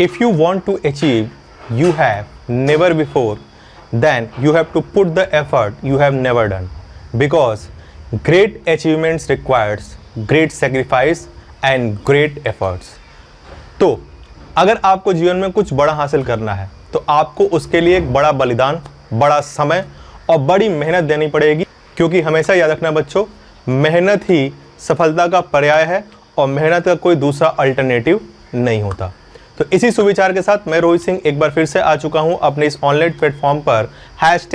if you want to achieve you have never before, then you have to put the effort you have never done, because great achievements requires great sacrifice and great efforts. तो अगर आपको जीवन में कुछ बड़ा हासिल करना है तो आपको उसके लिए एक बड़ा बलिदान, बड़ा समय और बड़ी मेहनत देनी पड़ेगी, क्योंकि हमेशा याद रखना बच्चों, मेहनत ही सफलता का पर्याय है और मेहनत का कोई दूसरा अल्टरनेटिव नहीं होता। तो इसी सुविचार के साथ मैं रोहित सिंह एक बार फिर से आ चुका हूं अपने इस ऑनलाइन प्लेटफॉर्म पर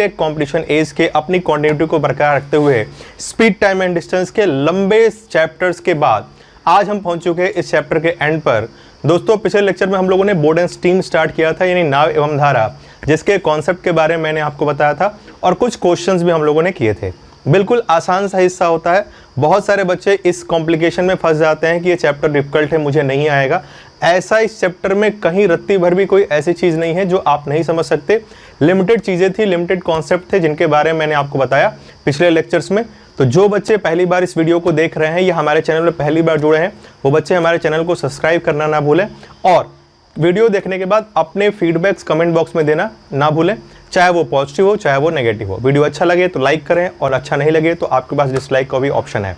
#कॉम्पिटिशन एज के अपनी कॉन्टिन्यूटी को बरकरार रखते हुए स्पीड, टाइम एंड डिस्टेंस के लंबे चैप्टर्स के बाद आज हम पहुंच चुके हैं इस चैप्टर के एंड पर। दोस्तों, पिछले लेक्चर में हम लोगों ने बोर्ड एंड स्टीम स्टार्ट किया था, यानी नाव एवं धारा, जिसके कॉन्सेप्ट के बारे में मैंने आपको बताया था और कुछ क्वेश्चंस भी हम लोगों ने किए थे। बिल्कुल आसान सा हिस्सा होता है। बहुत सारे बच्चे इस कॉम्प्लिकेशन में फंस जाते हैं कि ये चैप्टर डिफिकल्ट है, मुझे नहीं आएगा। ऐसा इस चैप्टर में कहीं रत्ती भर भी कोई ऐसी चीज़ नहीं है जो आप नहीं समझ सकते। लिमिटेड चीज़ें थी, लिमिटेड कॉन्सेप्ट थे जिनके बारे में मैंने आपको बताया पिछले लेक्चर्स में। तो जो बच्चे पहली बार इस वीडियो को देख रहे हैं या हमारे चैनल में पहली बार जुड़े हैं, वो बच्चे हमारे चैनल को सब्सक्राइब करना ना भूलें और वीडियो देखने के बाद अपने फीडबैक्स कमेंट बॉक्स में देना ना भूलें, चाहे वो पॉजिटिव हो चाहे वो नेगेटिव हो। वीडियो अच्छा लगे तो लाइक करें और अच्छा नहीं लगे तो आपके पास डिसलाइक का भी ऑप्शन है।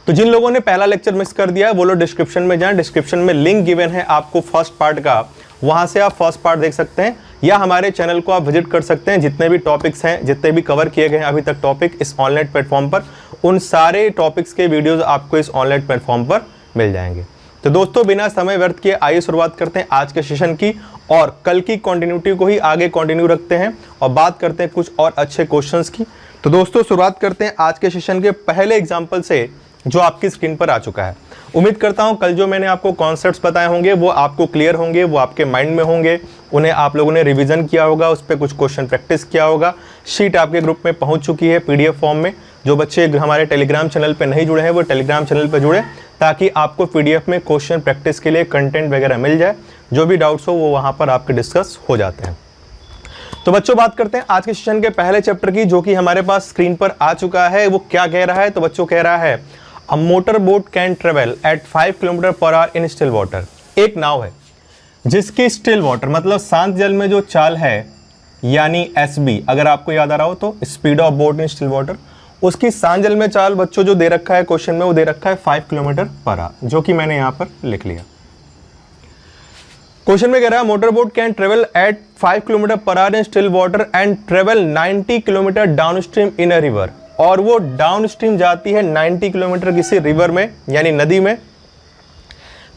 तो जिन लोगों ने पहला लेक्चर मिस कर दिया है वो लोग डिस्क्रिप्शन में जाएं, डिस्क्रिप्शन में लिंक गिवन है आपको फर्स्ट पार्ट का, वहां से आप फर्स्ट पार्ट देख सकते हैं, या हमारे चैनल को आप विजिट कर सकते हैं। जितने भी टॉपिक्स हैं, जितने भी कवर किए गए हैं अभी तक टॉपिक इस ऑनलाइन प्लेटफॉर्म पर, उन सारे टॉपिक्स के वीडियोस आपको इस ऑनलाइन प्लेटफॉर्म पर मिल जाएंगे। तो दोस्तों, बिना समय व्यर्थ किए आइए शुरुआत करते हैं आज के सेशन की और कल की कंटिन्यूटी को ही आगे कंटिन्यू रखते हैं और बात करते हैं कुछ और अच्छे क्वेश्चंस की। तो दोस्तों, शुरुआत करते हैं आज के सेशन के पहले एग्जाम्पल से जो आपकी स्क्रीन पर आ चुका है। उम्मीद करता हूं कल जो मैंने आपको कॉन्सेप्ट्स बताए होंगे वो आपको क्लियर होंगे, वो आपके माइंड में होंगे, उन्हें आप लोगों ने रिवीजन किया होगा, उस पर कुछ क्वेश्चन प्रैक्टिस किया होगा। शीट आपके ग्रुप में पहुंच चुकी है पीडीएफ फॉर्म में। जो बच्चे हमारे टेलीग्राम चैनल पर नहीं जुड़े हैं वो टेलीग्राम चैनल पर जुड़े, ताकि आपको पीडीएफ में क्वेश्चन प्रैक्टिस के लिए कंटेंट वगैरह मिल जाए। जो भी डाउट्स हो वो वहाँ पर आपके डिस्कस हो जाते हैं। तो बच्चों, बात करते हैं आज के सेशन के पहले चैप्टर की, जो कि हमारे पास स्क्रीन पर आ चुका है। वो क्या कह रहा है? तो बच्चों कह रहा है a motor boat can travel eight 5 kilometre per our in still water. एक नाव है जिसकी स्टिल वाटर मतलब शांत जल में जो चाल है, यानी एसबी, अगर आपको याद आ रहा हो तो speed of boat in still water, उसकी शांत जल में चाल बच्चों जो दे रखा है क्वेश्चन में, वो दे रखा है 5 किलोमीटर पर आवर, जो कि मैंने यहां पर लिख लिया। क्वेश्चन में कह रहा है motor boat can travel eight 5 kilometre per our in still water and travel 90 kilometre down stream in a river, और वो डाउन स्ट्रीम जाती है 90 किलोमीटर किसी रिवर में यानी नदी में।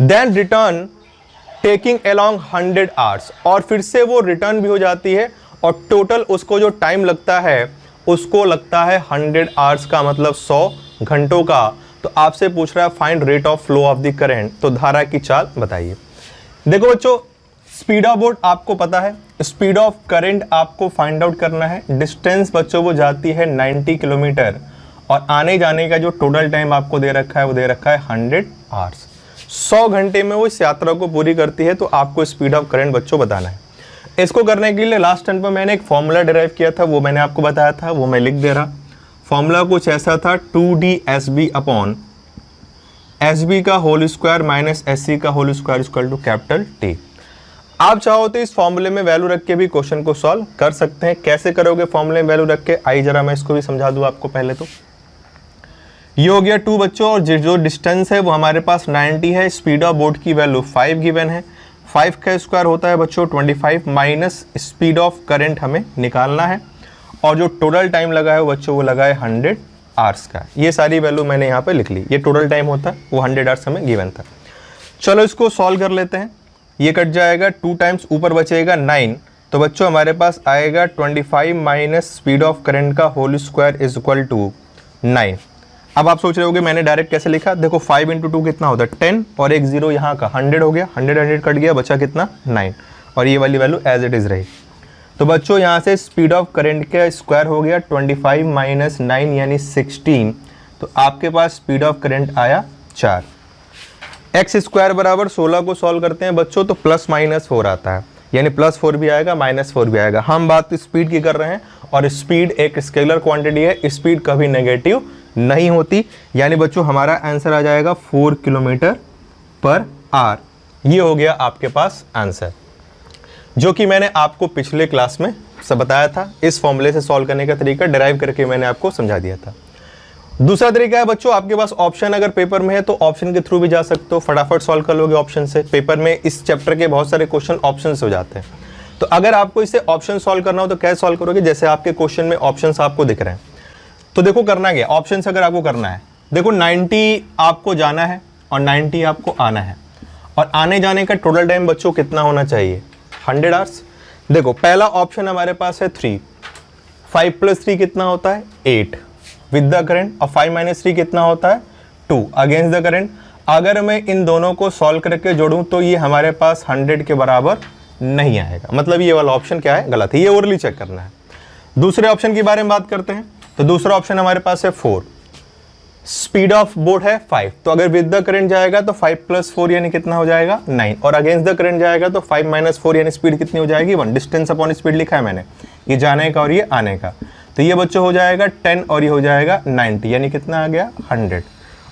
Then return taking along 100 hours, और फिर से वो रिटर्न भी हो जाती है और टोटल उसको जो टाइम लगता है उसको लगता है 100 आवर्स का, मतलब 100 घंटों का। तो आपसे पूछ रहा है find rate of flow of the current, तो धारा की चाल बताइए। देखो बच्चों, स्पीड ऑफ बोट आपको पता है, स्पीड ऑफ करंट आपको फाइंड आउट करना है। डिस्टेंस बच्चों वो जाती है 90 किलोमीटर और आने जाने का जो टोटल टाइम आपको दे रखा है वो दे रखा है 100 आवर्स। 100 घंटे में वो इस यात्रा को पूरी करती है। तो आपको स्पीड ऑफ करंट बच्चों बताना है। इसको करने के लिए लास्ट टाइम पर मैंने एक फॉर्मूला डिराइव किया था, वो मैंने आपको बताया था, वो मैं लिख दे रहा। फॉर्मूला कुछ ऐसा था, 2DSB अपॉन SB का होल स्क्वायर माइनस SC का whole square equal to capital T। आप चाहो तो इस फॉर्मूले में वैल्यू रख के भी क्वेश्चन को सॉल्व कर सकते हैं। कैसे करोगे फॉर्मूले में वैल्यू रख के? आइए जरा मैं इसको भी समझा दूं आपको। पहले तो ये हो गया 2 बच्चों, और जो डिस्टेंस है वो हमारे पास 90 है। स्पीड ऑफ बोट की वैल्यू 5 गिवन है। 5 का स्क्वायर होता है बच्चों 25 माइनस स्पीड ऑफ करंट हमें निकालना है, और जो टोटल टाइम लगा है बच्चों वो लगा है 100 आवर्स का। ये सारी वैल्यू मैंने यहाँ पे लिख ली। ये टोटल टाइम होता है, वो 100 आवर्स हमें गिवन था। चलो इसको सॉल्व कर लेते हैं। ये कट जाएगा, 2 टाइम्स ऊपर बचेगा 9, तो बच्चों हमारे पास आएगा 25 माइनस स्पीड ऑफ करंट का whole square is equal to 9। अब आप सोच रहे होगे मैंने डायरेक्ट कैसे लिखा? देखो 5 इंटू 2 कितना होता है 10, और एक 0 यहाँ का 100 हो गया, 100 कट गया, बचा कितना 9, और ये वाली वैल्यू एज इट इज रही। तो बच्चों यहाँ से स्पीड ऑफ करंट का स्क्वायर हो गया 25 माइनस 9 यानी 16, तो आपके पास स्पीड ऑफ करंट आया 4। एक्स स्क्वायर बराबर 16 को सॉल्व करते हैं बच्चों तो प्लस माइनस 4 आता है, यानी +4 भी आएगा -4 भी आएगा। हम बात स्पीड की कर रहे हैं और स्पीड एक स्केलर क्वांटिटी है, स्पीड कभी नेगेटिव नहीं होती। यानी बच्चों हमारा आंसर आ जाएगा 4 किलोमीटर पर आवर। ये हो गया आपके पास आंसर, जो कि मैंने आपको पिछले क्लास में सब बताया था। इस फॉर्मूले से सॉल्व करने का तरीका डिराइव करके मैंने आपको समझा दिया था। दूसरा तरीका है बच्चों, आपके पास ऑप्शन अगर पेपर में है तो ऑप्शन के थ्रू भी जा सकते हो, फटाफट सॉल्व कर लोगे ऑप्शन से। पेपर में इस चैप्टर के बहुत सारे क्वेश्चन ऑप्शन से हो जाते हैं। तो अगर आपको इसे ऑप्शन सॉल्व करना हो तो कैसे सॉल्व करोगे, जैसे आपके क्वेश्चन में ऑप्शंस आपको दिख रहे हैं। तो देखो करना क्या, ऑप्शन से अगर आपको करना है, देखो 90 आपको जाना है और 90 आपको आना है, और आने जाने का टोटल टाइम बच्चों कितना होना चाहिए, 100 आवर्स। देखो पहला ऑप्शन हमारे पास है 3, 5 + 3 कितना होता है 8 विद द करंट, और 5 - 3 कितना होता है 2 अगेंस्ट द करंट। अगर मैं इन दोनों को सॉल्व करके जोड़ूं तो ये हमारे पास 100 के बराबर नहीं आएगा, मतलब ये वाला ऑप्शन क्या है, गलत है, ये ओरली चेक करना है। दूसरे ऑप्शन के बारे में बात करते हैं। तो दूसरा ऑप्शन हमारे पास है 4, स्पीड ऑफ बोट है 5, तो अगर विद द करंट जाएगा तो 5 + 4 यानी कितना हो जाएगा 9, और अगेंस्ट द करंट जाएगा तो 5 - 4 यानी स्पीड कितनी हो जाएगी 1। डिस्टेंस अपॉन स्पीड लिखा है मैंने, ये जाने का और ये आने का। तो ये बच्चों हो जाएगा 10 और ये हो जाएगा 90, यानी कितना आ गया 100।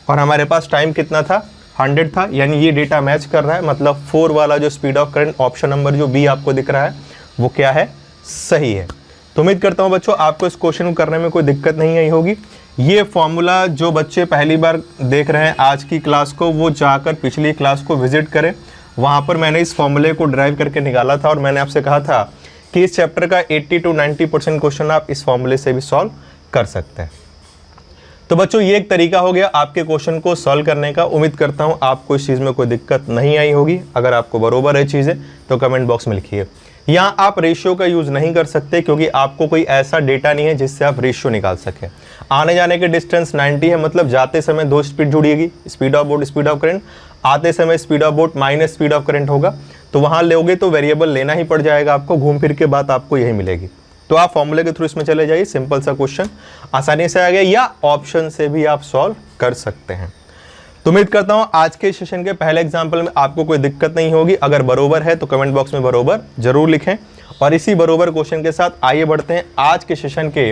और हमारे पास टाइम कितना था 100 था, यानी ये डेटा मैच कर रहा है, मतलब 4 वाला जो speed of current option number जो बी आपको दिख रहा है वो क्या है, सही है। तो उम्मीद करता हूँ बच्चों आपको इस क्वेश्चन को करने में कोई दिक्कत नहीं आई होगी। ये फॉर्मूला जो बच्चे पहली बार देख रहे हैं आज की क्लास को, वो जाकर पिछली क्लास को विजिट करें, वहाँ पर मैंने इस फॉर्मूले को ड्राइव करके निकाला था, और मैंने आपसे कहा था कि इस चैप्टर का 80 to 90% क्वेश्चन आप इस फॉर्मूले से भी सॉल्व कर सकते हैं। तो बच्चों ये एक तरीका हो गया आपके क्वेश्चन को सॉल्व करने का। उम्मीद करता हूँ आपको इस चीज़ में कोई दिक्कत नहीं आई होगी। अगर आपको बरोबर है चीज़ें तो कमेंट बॉक्स में लिखिए। यहाँ आप रेशियो का यूज़ नहीं कर सकते क्योंकि आपको कोई ऐसा डेटा नहीं है जिससे आप रेशियो निकाल सकें। आने जाने के डिस्टेंस 90 है, मतलब जाते समय 2 स्पीड जुड़ेगी, speed of boat speed of current, आते समय speed of boat minus speed of current होगा। तो वहाँ लोगे तो वेरिएबल लेना ही पड़ जाएगा आपको, घूम फिर के बात आपको यही मिलेगी। तो आप फॉर्मूले के थ्रू इसमें चले जाइए, सिंपल सा क्वेश्चन आसानी से आ गया, या ऑप्शन से भी आप सॉल्व कर सकते हैं। तो उम्मीद करता हूं आज के सेशन के पहले एग्जाम्पल में आपको कोई दिक्कत नहीं होगी। अगर बरोबर है तो कमेंट बॉक्स में बरोबर जरूर लिखें, और इसी बरोबर क्वेश्चन के साथ आइए बढ़ते हैं आज के सेशन के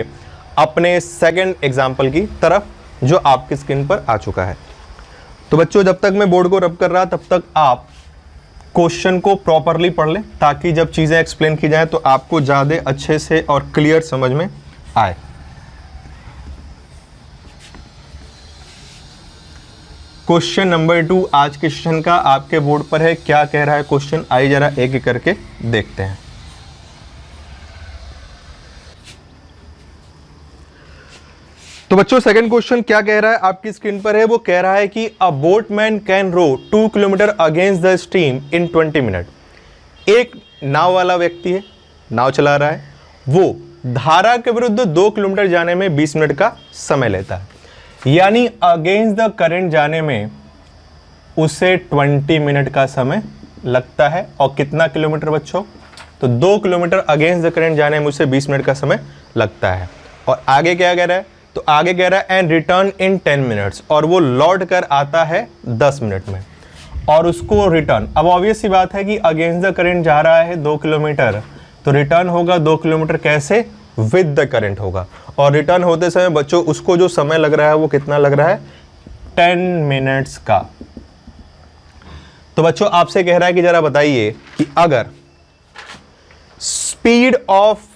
अपने सेकंड एग्जाम्पल की तरफ, जो आपकी स्क्रीन पर आ चुका है। तो बच्चों जब तक मैं बोर्ड को रब कर रहा तब तक आप क्वेश्चन को प्रॉपरली पढ़ लें, ताकि जब चीज़ें एक्सप्लेन की जाए तो आपको ज़्यादा अच्छे से और क्लियर समझ में आए। क्वेश्चन नंबर 2 आज के सेशन का आपके बोर्ड पर है। क्या कह रहा है क्वेश्चन, आइए जरा एक एक करके देखते हैं। तो बच्चों सेकंड क्वेश्चन क्या कह रहा है आपकी स्क्रीन पर है, वो कह रहा है कि a boatman can row 2 kilometre against the stream in 20 minute. एक नाव वाला व्यक्ति है, नाव चला रहा है, वो धारा के विरुद्ध 2 किलोमीटर जाने में 20 मिनट का समय लेता है, यानी अगेंस्ट द करंट जाने में उसे 20 मिनट का समय लगता है। और कितना किलोमीटर बच्चों, तो 2 किलोमीटर अगेंस्ट द करंट जाने में उसे 20 मिनट का समय लगता है। और आगे क्या कह रहा है, तो आगे कह रहा है एंड रिटर्न इन 10 मिनट्स, और वो लौट कर आता है 10 मिनट में, और उसको रिटर्न, अब ऑब्वियस सी बात है कि अगेंस्ट द करंट जा रहा है 2 किलोमीटर, तो रिटर्न होगा 2 किलोमीटर कैसे, विद द करंट होगा। और रिटर्न होते समय बच्चों उसको जो समय लग रहा है वो कितना लग रहा है, 10 मिनट्स का। तो बच्चों आपसे कह रहा है कि जरा बताइए कि अगर speed of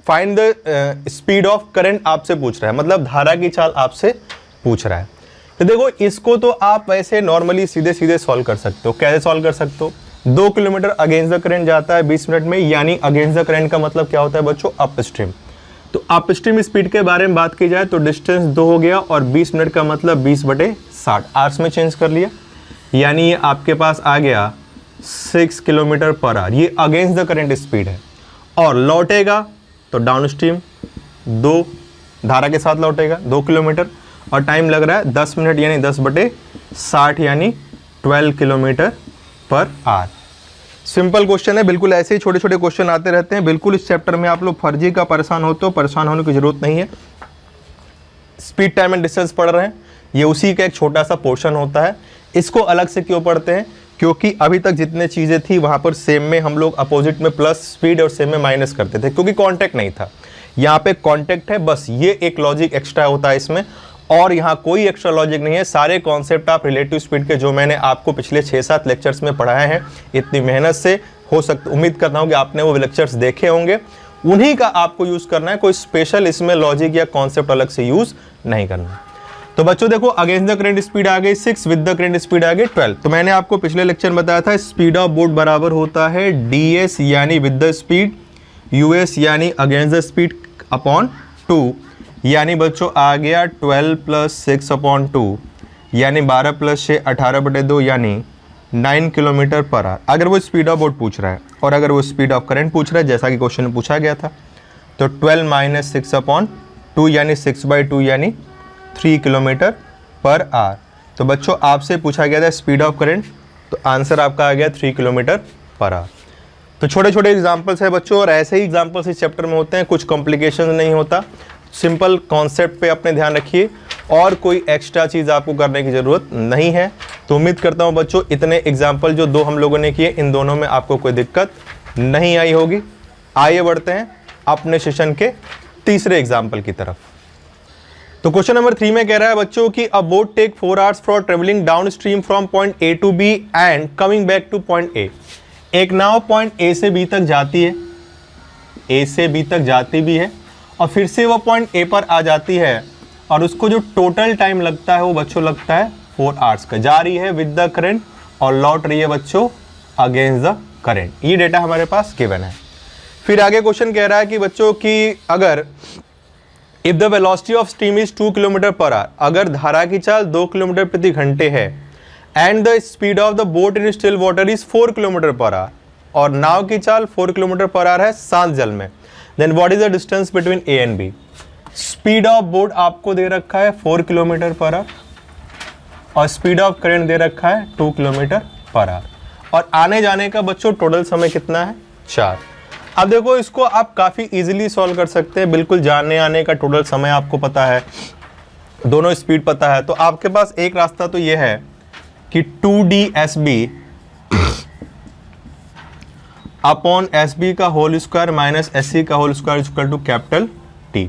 find the speed of current आपसे पूछ रहा है, मतलब धारा की चाल आपसे पूछ रहा है। तो देखो इसको तो आप वैसे नॉर्मली सीधे सीधे सॉल्व कर सकते हो। कैसे सॉल्व कर सकते हो, 2 किलोमीटर अगेंस्ट द करंट जाता है 20 मिनट में, यानी अगेंस्ट द करंट का मतलब क्या होता है बच्चों, अप स्ट्रीम। तो अप स्ट्रीम स्पीड के बारे में बात की जाए तो डिस्टेंस 2 हो गया, और 20 मिनट का मतलब 20/60 आवर्स में चेंज कर लिया, यानी ये आपके पास आ गया 6 किलोमीटर पर आवर। ये अगेंस्ट द करंट स्पीड है। और लौटेगा तो डाउन स्ट्रीम 2 धारा के साथ लौटेगा 2 किलोमीटर, और टाइम लग रहा है 10 मिनट, यानी 10/60 यानी 12 kilometre per our. Simple question है, बिल्कुल ऐसे ही छोटे छोटे क्वेश्चन आते रहते हैं। बिल्कुल इस चैप्टर में आप लोग फर्जी का परेशान होते हो, परेशान होने की जरूरत नहीं है। स्पीड टाइम एंड डिस्टेंस पढ़ रहे हैं, ये उसी का एक छोटा सा पोर्शन होता है। इसको अलग से क्यों पढ़ते हैं, क्योंकि अभी तक जितने चीज़ें थी वहाँ पर सेम में हम लोग अपोजिट में प्लस स्पीड और सेम में माइनस करते थे, क्योंकि कॉन्टैक्ट नहीं था। यहाँ पे कॉन्टैक्ट है, बस ये एक लॉजिक एक्स्ट्रा होता है इसमें। और यहाँ कोई एक्स्ट्रा लॉजिक नहीं है, सारे कॉन्सेप्ट आप रिलेटिव स्पीड के जो मैंने आपको पिछले 6-7 लेक्चर्स में पढ़ाए हैं, इतनी मेहनत से हो सकता, उम्मीद करता हूँ कि आपने वो लेक्चर्स देखे होंगे, उन्हीं का आपको यूज़ करना है, कोई स्पेशल इसमें लॉजिक या कॉन्सेप्ट अलग से यूज़ नहीं करना। तो बच्चों देखो, अगेंस्ट द करंट स्पीड आ गई 6, विद द करंट स्पीड आ गई 12। तो मैंने आपको पिछले लेक्चर में बताया था स्पीड ऑफ बोट बराबर होता है ds यानी विद द स्पीड, us यानी अगेंस्ट द स्पीड अपॉन 2, यानी बच्चों आ गया 12 + 6 अपॉन 2 यानी 12 + 6 18/2 यानी 9 किलोमीटर पर आवर। अगर वो स्पीड ऑफ बोट पूछ रहा है और अगर वो स्पीड ऑफ करंट पूछ रहा है जैसा कि क्वेश्चन में पूछा गया था, तो 12 - 6 अपॉन 2 यानी 6/2 यानी 3 किलोमीटर पर आवर। तो बच्चों आपसे पूछा गया था स्पीड ऑफ करंट, तो आंसर आपका आ गया 3 किलोमीटर पर आवर। तो छोटे छोटे एग्जाम्पल्स है बच्चों, और ऐसे ही एग्जाम्पल्स इस चैप्टर में होते हैं, कुछ कॉम्प्लिकेशन नहीं होता, सिंपल कॉन्सेप्ट पे अपने ध्यान रखिए और कोई एक्स्ट्रा चीज़ आपको करने की ज़रूरत नहीं है। तो उम्मीद करता हूँ बच्चों इतने एग्जाम्पल जो 2 हम लोगों ने किए, इन दोनों में आपको कोई दिक्कत नहीं आई होगी। आइए बढ़ते हैं अपने सेशन के तीसरे एग्जाम्पल की तरफ। तो क्वेश्चन नंबर 3 में कह रहा है बच्चों कि a boat take 4 hours for travelling down stream from point A to B and coming back to point A. एक नाव पॉइंट ए से बी तक जाती है, ए से बी तक जाती भी है और फिर से वो पॉइंट ए पर आ जाती है, और उसको जो टोटल टाइम लगता है वो बच्चों लगता है 4 आवर्स का। जा रही है विद द करंट और लौट रही है बच्चों अगेंस्ट द करंट। ये डेटा हमारे पास गिवन है। फिर आगे क्वेश्चन कह रहा है कि बच्चों की अगर if the velocity of stream is 2 kilometre per our, अगर धारा की चाल 2 किलोमीटर प्रति घंटे है, and the speed of the boat in still water is 4 kilometre per our, और नाव की चाल 4 किलोमीटर पर आवर है शांत जल में, then what is the distance between A and B. Speed of boat आपको दे रखा है 4 किलोमीटर पर आवर और स्पीड ऑफ करंट दे रखा है 2 किलोमीटर पर आवर, और आने जाने का बच्चों टोटल समय कितना है 4। अब देखो इसको आप काफ़ी इजीली सॉल्व कर सकते हैं, बिल्कुल जाने आने का टोटल समय आपको पता है, दोनों स्पीड पता है, तो आपके पास एक रास्ता तो ये है कि 2DSB अपॉन SB का होल स्क्वायर माइनस SC का whole square equal to capital T।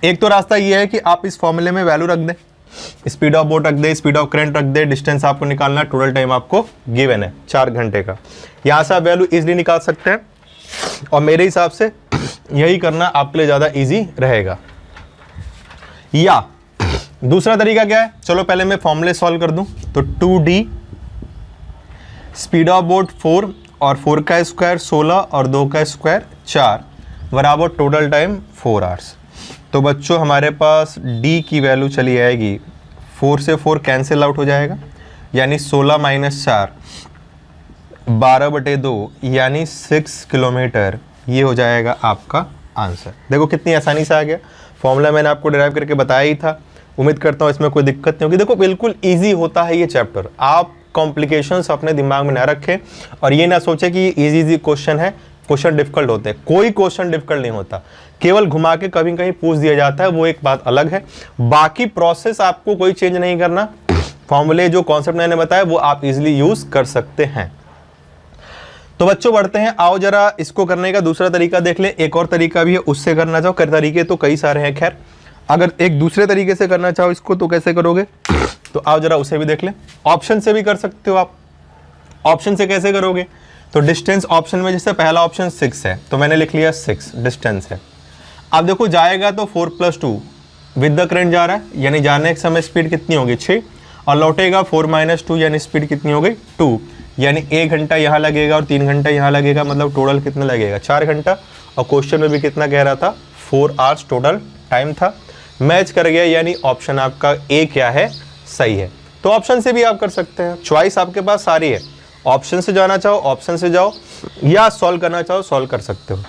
एक तो रास्ता ये है कि आप इस फॉर्मूले में वैल्यू रख दें, स्पीड ऑफ बोट रख दें, स्पीड ऑफ करंट रख दें, डिस्टेंस आपको निकालना है, टोटल टाइम आपको गिवन है 4 घंटे का, यहाँ से आप वैल्यू इजीली निकाल सकते हैं, और मेरे हिसाब से यही करना आपके लिए ज़्यादा इजी रहेगा। या दूसरा तरीका क्या है, चलो पहले मैं फॉर्मूले सॉल्व कर दूं। तो 2D स्पीड ऑफ बोट 4 और 4 का स्क्वायर 16 और 2 का स्क्वायर 4 बराबर टोटल टाइम 4 आवर्स। तो बच्चों हमारे पास D की वैल्यू चली आएगी, 4 से 4 कैंसिल आउट हो जाएगा, यानी 16 - 4 12/2 यानी 6 किलोमीटर, ये हो जाएगा आपका आंसर। देखो कितनी आसानी से आ गया, फॉर्मूला मैंने आपको डिराइव करके बताया ही था। उम्मीद करता हूँ इसमें कोई दिक्कत नहीं होगी। देखो बिल्कुल इजी होता है ये चैप्टर, आप कॉम्प्लिकेशंस अपने दिमाग में ना रखें और ये ना सोचें कि ये इजी क्वेश्चन है, क्वेश्चन डिफिकल्ट होते हैं। कोई क्वेश्चन डिफिकल्ट नहीं होता, केवल घुमा के कभी कहीं पूछ दिया जाता है, वो एक बात अलग है। बाकी प्रोसेस आपको कोई चेंज नहीं करना, फॉर्मूले जो कॉन्सेप्ट मैंने बताया वो आप इजिली यूज कर सकते हैं। तो बच्चों बढ़ते हैं, आओ जरा इसको करने का दूसरा तरीका देख लें। एक और तरीका भी है, उससे करना चाहो, तरीके तो कई सारे हैं, खैर अगर एक दूसरे तरीके से करना चाहो इसको तो कैसे करोगे, तो आओ जरा उसे भी देख लें। ऑप्शन से भी कर सकते हो आप। ऑप्शन से कैसे करोगे, तो डिस्टेंस ऑप्शन में जैसे पहला ऑप्शन 6 है तो मैंने लिख लिया 6 डिस्टेंस है। अब देखो जाएगा तो 4 + 2 विद द करंट जा रहा है, यानी जाने के समय स्पीड कितनी होगी 6, और लौटेगा 4 - 2 यानी स्पीड कितनी हो गई 2, यानी 1 घंटा यहाँ लगेगा और 3 घंटा यहाँ लगेगा, मतलब टोटल कितना लगेगा 4 घंटा। और क्वेश्चन में भी कितना कह रहा था 4 आवर्स टोटल टाइम था, मैच कर गया, यानी ऑप्शन आपका ए क्या है सही है। तो ऑप्शन से भी आप कर सकते हैं, चॉइस आपके पास सारी है, ऑप्शन से जाना चाहो ऑप्शन से जाओ, या सॉल्व करना चाहो सॉल्व कर सकते हो।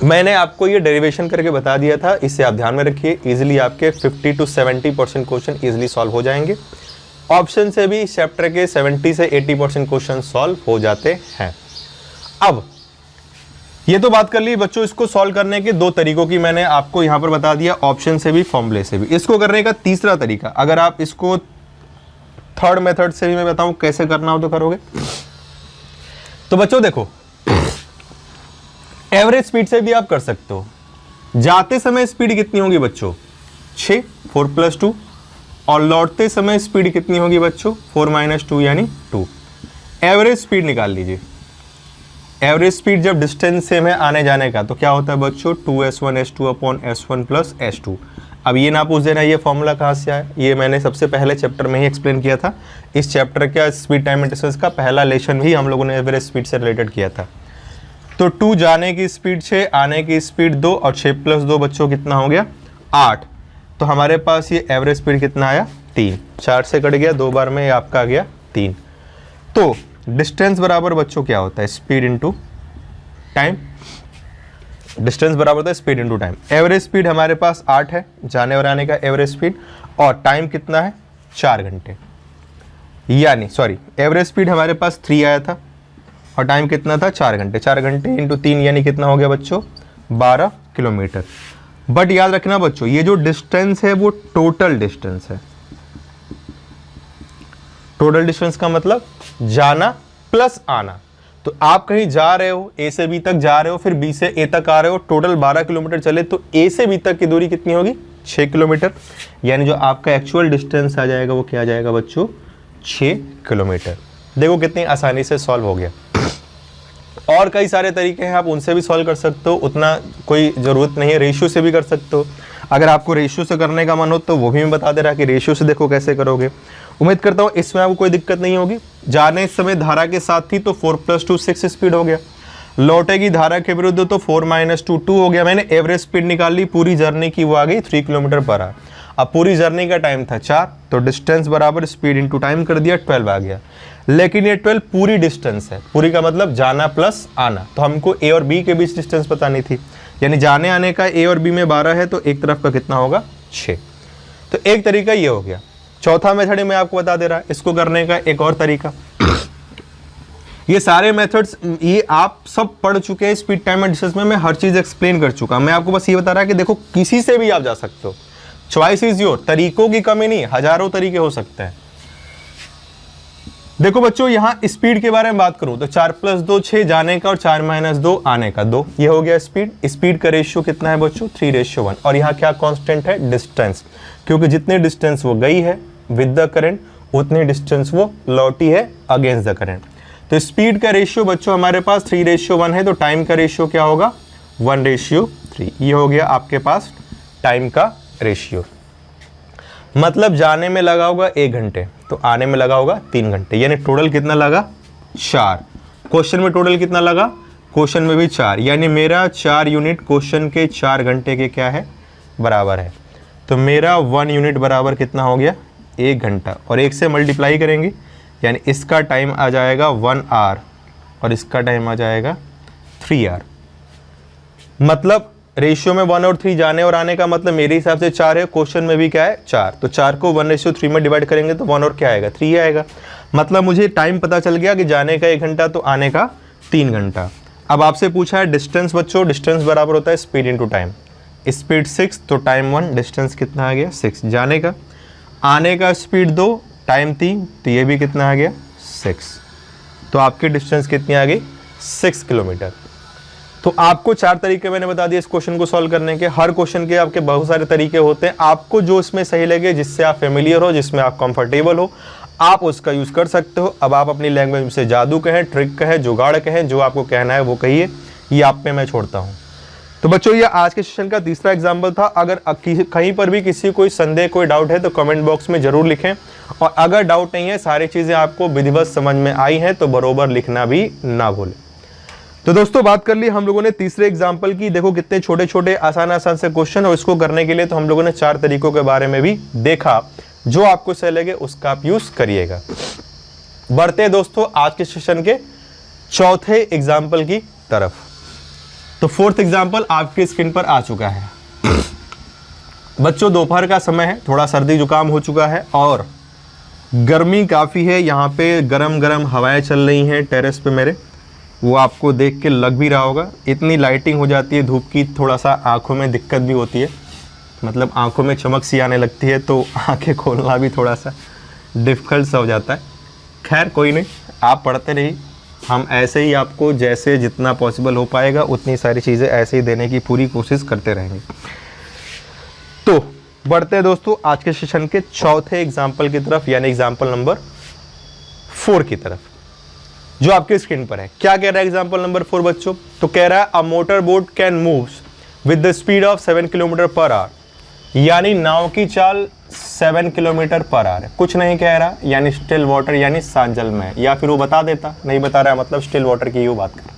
मैंने आपको ये डेरिवेशन करके बता दिया था, इसे आप ध्यान में रखिए, इजीली आपके 50 to 70% क्वेश्चन इजीली सॉल्व हो जाएंगे। ऑप्शन से भी चैप्टर के 70 से 80% क्वेश्चन सॉल्व हो जाते हैं। अब ये तो बात कर ली बच्चों, इसको सॉल्व करने के 2 तरीकों की मैंने आपको यहां पर बता दिया, ऑप्शन से भी फॉर्मूले से भी। इसको करने का तीसरा तरीका, अगर आप इसको थर्ड मेथड से भी मैं बताऊं कैसे करना हो तो करोगे। तो बच्चों देखो एवरेज स्पीड से भी आप कर सकते हो। जाते समय स्पीड कितनी होगी बच्चों 6, 4 + 2, और लौटते समय स्पीड कितनी होगी बच्चों, 4 - 2 यानी 2। एवरेज स्पीड निकाल लीजिए। एवरेज स्पीड जब डिस्टेंस सेम है आने जाने का तो क्या होता है बच्चों, 2s1 s2 / s1 + s2। अब ये ना पूछ देना ये फॉर्मूला कहाँ से आया, ये मैंने सबसे पहले चैप्टर में ही एक्सप्लेन किया था। इस चैप्टर का स्पीड टाइम एंड डिस्टेंस का पहला लेसन भी हम लोगों ने एवरेज स्पीड से रिलेटेड किया था। तो 2 जाने की स्पीड 6, आने की स्पीड 2, और 6 + 2 बच्चों कितना हो गया, 8। तो हमारे पास ये एवरेज स्पीड कितना आया, 3। 4 से कट गया, 2 बार में ये आपका आ गया 3। तो डिस्टेंस बराबर बच्चों क्या होता है, स्पीड इंटू टाइम। डिस्टेंस बराबर होता है speed into time. Average speed हमारे पास 8 है, जाने और आने का एवरेज स्पीड, और टाइम कितना है, 4 घंटे। यानी सॉरी, एवरेज स्पीड हमारे पास 3 आया था और टाइम कितना था, 4 घंटे। 4 घंटे इंटू 3 यानी कितना हो गया बच्चों, 12 किलोमीटर। बट याद रखना बच्चों, ये जो डिस्टेंस है वो टोटल डिस्टेंस है। टोटल डिस्टेंस का मतलब जाना प्लस आना। तो आप कहीं जा रहे हो, ए से बी तक जा रहे हो, फिर बी से ए तक आ रहे हो, टोटल 12 किलोमीटर चले तो ए से बी तक की दूरी कितनी होगी, 6 किलोमीटर। यानी जो आपका एक्चुअल डिस्टेंस आ जाएगा वो क्या आ जाएगा बच्चों, 6 किलोमीटर। देखो कितनी आसानी से सॉल्व हो गया। और कई सारे तरीके हैं, आप उनसे भी सॉल्व कर सकते हो, उतना कोई ज़रूरत नहीं है। रेशियो से भी कर सकते हो, अगर आपको रेशियो से करने का मन हो तो वो भी मैं बता दे रहा कि रेशियो से देखो कैसे करोगे। उम्मीद करता हूँ इसमें आपको कोई दिक्कत नहीं होगी। जाने इस समय धारा के साथ थी तो 4 + 2 6 स्पीड हो गया, लौटेगी धारा के विरुद्ध तो 4 - 2 2 हो गया। मैंने एवरेज स्पीड निकाल ली पूरी जर्नी की, वो आ गई 3 किलोमीटर/आवर। अब पूरी जर्नी का टाइम था 4, तो डिस्टेंस बराबर स्पीड इंटू टाइम कर दिया, 12 आ गया। लेकिन ये 12 पूरी डिस्टेंस है, पूरी का मतलब जाना प्लस आना। तो हमको ए और बी के बीच डिस्टेंस बतानी थी, यानी जाने आने का ए और बी में 12 है तो एक तरफ का कितना होगा, 6। तो एक तरीका ये हो गया। चौथा मेथड मैं आपको बता दे रहा, इसको करने का एक और तरीका। ये सारे मेथड्स ये आप सब पढ़ चुके हैं स्पीड टाइम एंड डिस्टेंस में, मैं हर चीज एक्सप्लेन कर चुका। मैं आपको बस ये बता रहा कि देखो किसी से भी आप जा सकते हो, चॉइस इज योर। तरीकों की कमी नहीं, हजारों तरीके हो सकते हैं। देखो बच्चों, यहां स्पीड के बारे में बात करूं तो 4 + 2 6 जाने का और 4 - 2 आने का 2, ये हो गया स्पीड। स्पीड का रेशियो कितना है बच्चों, 3:1। और यहाँ क्या कांस्टेंट है, डिस्टेंस, क्योंकि जितने डिस्टेंस वो गई है विद द करंट उतनी डिस्टेंस वो लौटी है अगेंस्ट द करंट। तो स्पीड का रेशियो बच्चों हमारे पास 3:1 है, तो टाइम का रेशियो क्या होगा, 1:3। ये हो गया आपके पास टाइम का रेशियो। मतलब जाने में लगा होगा 1 घंटे तो आने में लगा होगा 3 घंटे, यानी टोटल कितना लगा, 4। क्वेश्चन में टोटल कितना लगा, क्वेश्चन में भी 4, यानी मेरा 4 यूनिट क्वेश्चन के 4 घंटे के क्या है, बराबर है। तो मेरा 1 यूनिट बराबर कितना हो गया, 1 घंटा। और 1 से मल्टीप्लाई करेंगे यानी इसका टाइम आ जाएगा 1 आवर और इसका टाइम आ जाएगा 3 आवर। मतलब रेशियो में 1 और 3 जाने और आने का मतलब मेरे हिसाब से 4 है, क्वेश्चन में भी क्या है 4। तो 4 को 1:3 में डिवाइड करेंगे तो 1 और क्या आएगा, 3 आएगा। मतलब मुझे टाइम पता चल गया कि जाने का 1 घंटा तो आने का 3 घंटा। अब आपसे पूछा है डिस्टेंस बच्चों, डिस्टेंस बराबर होता है स्पीड इंटू टाइम। स्पीड 6 तो टाइम 1, डिस्टेंस कितना आ गया 6 जाने का। आने का स्पीड 2, टाइम 3, तो ये भी कितना आ गया 6। तो आपकी डिस्टेंस कितनी आ गई, 6 किलोमीटर। तो आपको 4 तरीके मैंने बता दिए इस क्वेश्चन को सॉल्व करने के। हर क्वेश्चन के आपके बहुत सारे तरीके होते हैं, आपको जो इसमें सही लगे, जिससे आप फेमिलियर हो, जिसमें आप कंफर्टेबल हो, आप उसका यूज़ कर सकते हो। अब आप अपनी लैंग्वेज से जादू कहें, ट्रिक कहें, जुगाड़ कहें, जो आपको कहना है वो कहिए, ये आप पे मैं छोड़ता हूँ। तो बच्चों ये आज के सेशन का तीसरा एग्जाम्पल था। अगर कहीं पर भी किसी कोई संदेह, कोई डाउट है तो कमेंट बॉक्स में ज़रूर लिखें, और अगर डाउट नहीं है, सारी चीज़ें आपको विधिवत समझ में आई हैं तो बरोबर लिखना भी ना भूलें। तो दोस्तों बात कर ली हम लोगों ने तीसरे एग्जाम्पल की। देखो कितने छोटे छोटे आसान से क्वेश्चन, और इसको करने के लिए तो हम लोगों ने 4 तरीकों के बारे में भी देखा। जो आपको सही लगे उसका आप यूज करिएगा। बढ़ते हैं दोस्तों आज के सेशन के चौथे एग्जाम्पल की तरफ। तो 4th एग्जाम्पल आपकी स्क्रीन पर आ चुका है। बच्चों दोपहर का समय है, थोड़ा सर्दी जुकाम हो चुका है और गर्मी काफ़ी है। यहाँ पे गरम गरम हवाएं चल रही हैं टेरेस पे मेरे, वो आपको देख के लग भी रहा होगा। इतनी लाइटिंग हो जाती है धूप की, थोड़ा सा आँखों में दिक्कत भी होती है, मतलब आँखों में चमक सी आने लगती है, तो आँखें खोलना भी थोड़ा सा डिफ़िकल्ट सा हो जाता है। खैर कोई नहीं, आप पढ़ते रहिए, हम ऐसे ही आपको जैसे जितना पॉसिबल हो पाएगा उतनी सारी चीज़ें ऐसे ही देने की पूरी कोशिश करते रहेंगे। तो बढ़ते हैं दोस्तों आज के सेशन के चौथे एग्जाम्पल की तरफ, यानी एग्जाम्पल नंबर 4 की तरफ, जो आपके स्क्रीन पर है। क्या कह रहा है एग्जाम्पल नंबर 4 बच्चों? तो कह रहा है a motor boat can move with the speed of 7 kilometre per hour, यानी नाव की चाल 7 किलोमीटर पर आवर है। कुछ नहीं कह रहा, यानी स्टिल वाटर, यानी शांत जल में, या फिर वो बता देता, नहीं बता रहा है, मतलब स्टिल वाटर की ही बात कर रहा है।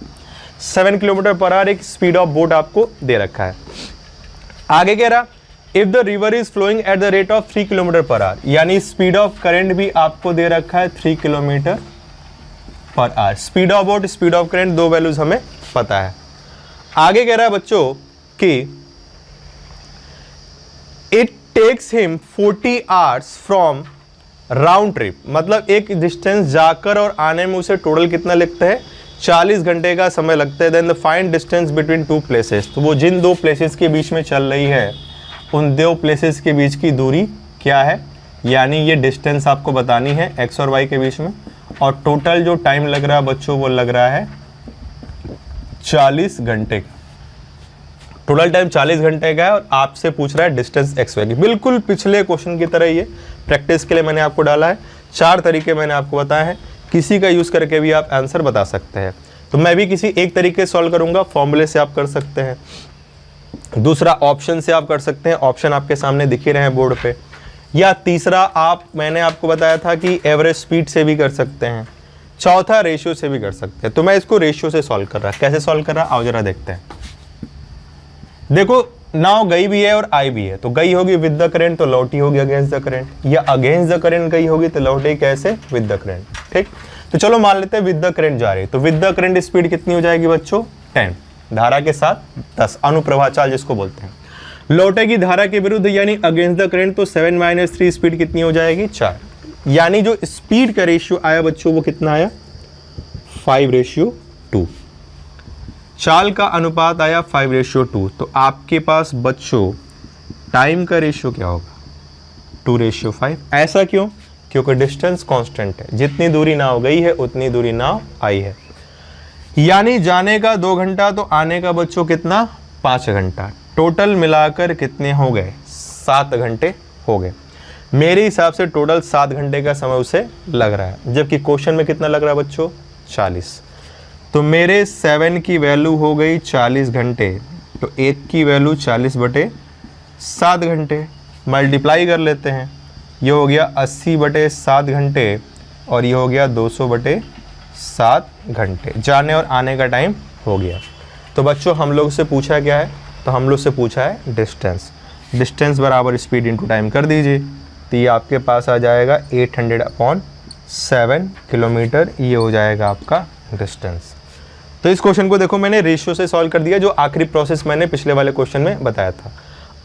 7 किलोमीटर पर आवर एक स्पीड ऑफ बोट आपको दे रखा है। आगे कह रहा if the river is flowing at the rate of 3 kilometre per hour, यानी स्पीड ऑफ करंट भी आपको दे रखा है 3 kilometre per hour. Speed of boat, speed of current, दो वैल्यूज हमें पता है। आगे कह रहा है बच्चों कि it takes him 40 hours from round trip, मतलब एक डिस्टेंस जाकर और आने में उसे टोटल कितना लगता है? 40 घंटे का समय लगता है। Then the find distance between 2 places, तो वो जिन 2 प्लेसेस के बीच में चल रही है उन 2 प्लेसेस के बीच की दूरी क्या है, यानी ये डिस्टेंस आपको बतानी है एक्स और वाई के बीच में। और टोटल जो टाइम लग रहा है बच्चों वो लग रहा है 40 घंटे का। टोटल टाइम 40 घंटे का है और आपसे पूछ रहा है डिस्टेंस एक्स वाई की। बिल्कुल पिछले क्वेश्चन की तरह ये प्रैक्टिस के लिए मैंने आपको डाला है। 4 तरीके मैंने आपको बताए हैं, किसी का यूज़ करके भी आप आंसर बता सकते हैं। तो मैं भी किसी एक तरीके से सॉल्व करूंगा, फॉर्मूले से आप कर सकते हैं, दूसरा ऑप्शन से आप कर सकते हैं, ऑप्शन आपके सामने दिख ही रहे हैं बोर्ड पे, या तीसरा मैंने आपको बताया था कि एवरेज स्पीड से भी कर सकते हैं, चौथा रेशियो से भी कर सकते हैं। तो मैं इसको रेशियो से सॉल्व कर रहा, कैसे सॉल्व कर रहा आओ जरा देखते हैं। देखो नाव गई भी है और आई भी है, तो गई होगी विद द करंट तो लौटी होगी अगेंस्ट द करंट, या अगेंस्ट द करंट गई होगी तो लौटेगी कैसे? With the current. ठीक, तो चलो मान लेते हैं विद द करंट जा रही है, तो विद द करंट स्पीड कितनी हो जाएगी बच्चों? 10, धारा के साथ 10, अनुप्रवाह चाल जिसको बोलते हैं। लौटेगी धारा के विरुद्ध यानी अगेंस्ट द करंट, तो 7 - 3 स्पीड कितनी हो जाएगी? 4, यानी जो स्पीड का रेशियो आया बच्चों वो कितना आया? 5:2। चाल का अनुपात आया 5:2। तो आपके पास बच्चों टाइम का रेशियो क्या होगा? 2:5। ऐसा क्यों? क्योंकि डिस्टेंस कांस्टेंट है, जितनी दूरी नाव गई है उतनी दूरी नाव आई है। यानी जाने का 2 घंटा तो आने का बच्चों कितना? 5 घंटा। टोटल मिलाकर कितने हो गए? 7 घंटे हो गए। मेरे हिसाब से टोटल 7 घंटे का समय उसे लग रहा है, जबकि क्वेश्चन में कितना लग रहा है बच्चों? 40। तो मेरे 7 की वैल्यू हो गई 40 घंटे, तो 1 की वैल्यू 40/7 घंटे। मल्टीप्लाई कर लेते हैं, ये हो गया 80/7 घंटे और ये हो गया 200/7 घंटे। जाने और आने का टाइम हो गया। तो बच्चों हम लोग से पूछा क्या है? तो हम लोग से पूछा है डिस्टेंस। डिस्टेंस बराबर स्पीड इंटू टाइम कर दीजिए, तो ये आपके पास आ जाएगा 800/7 किलोमीटर, ये हो जाएगा आपका डिस्टेंस। तो इस क्वेश्चन को देखो मैंने रेशियो से सॉल्व कर दिया, जो आखिरी प्रोसेस मैंने पिछले वाले क्वेश्चन में बताया था।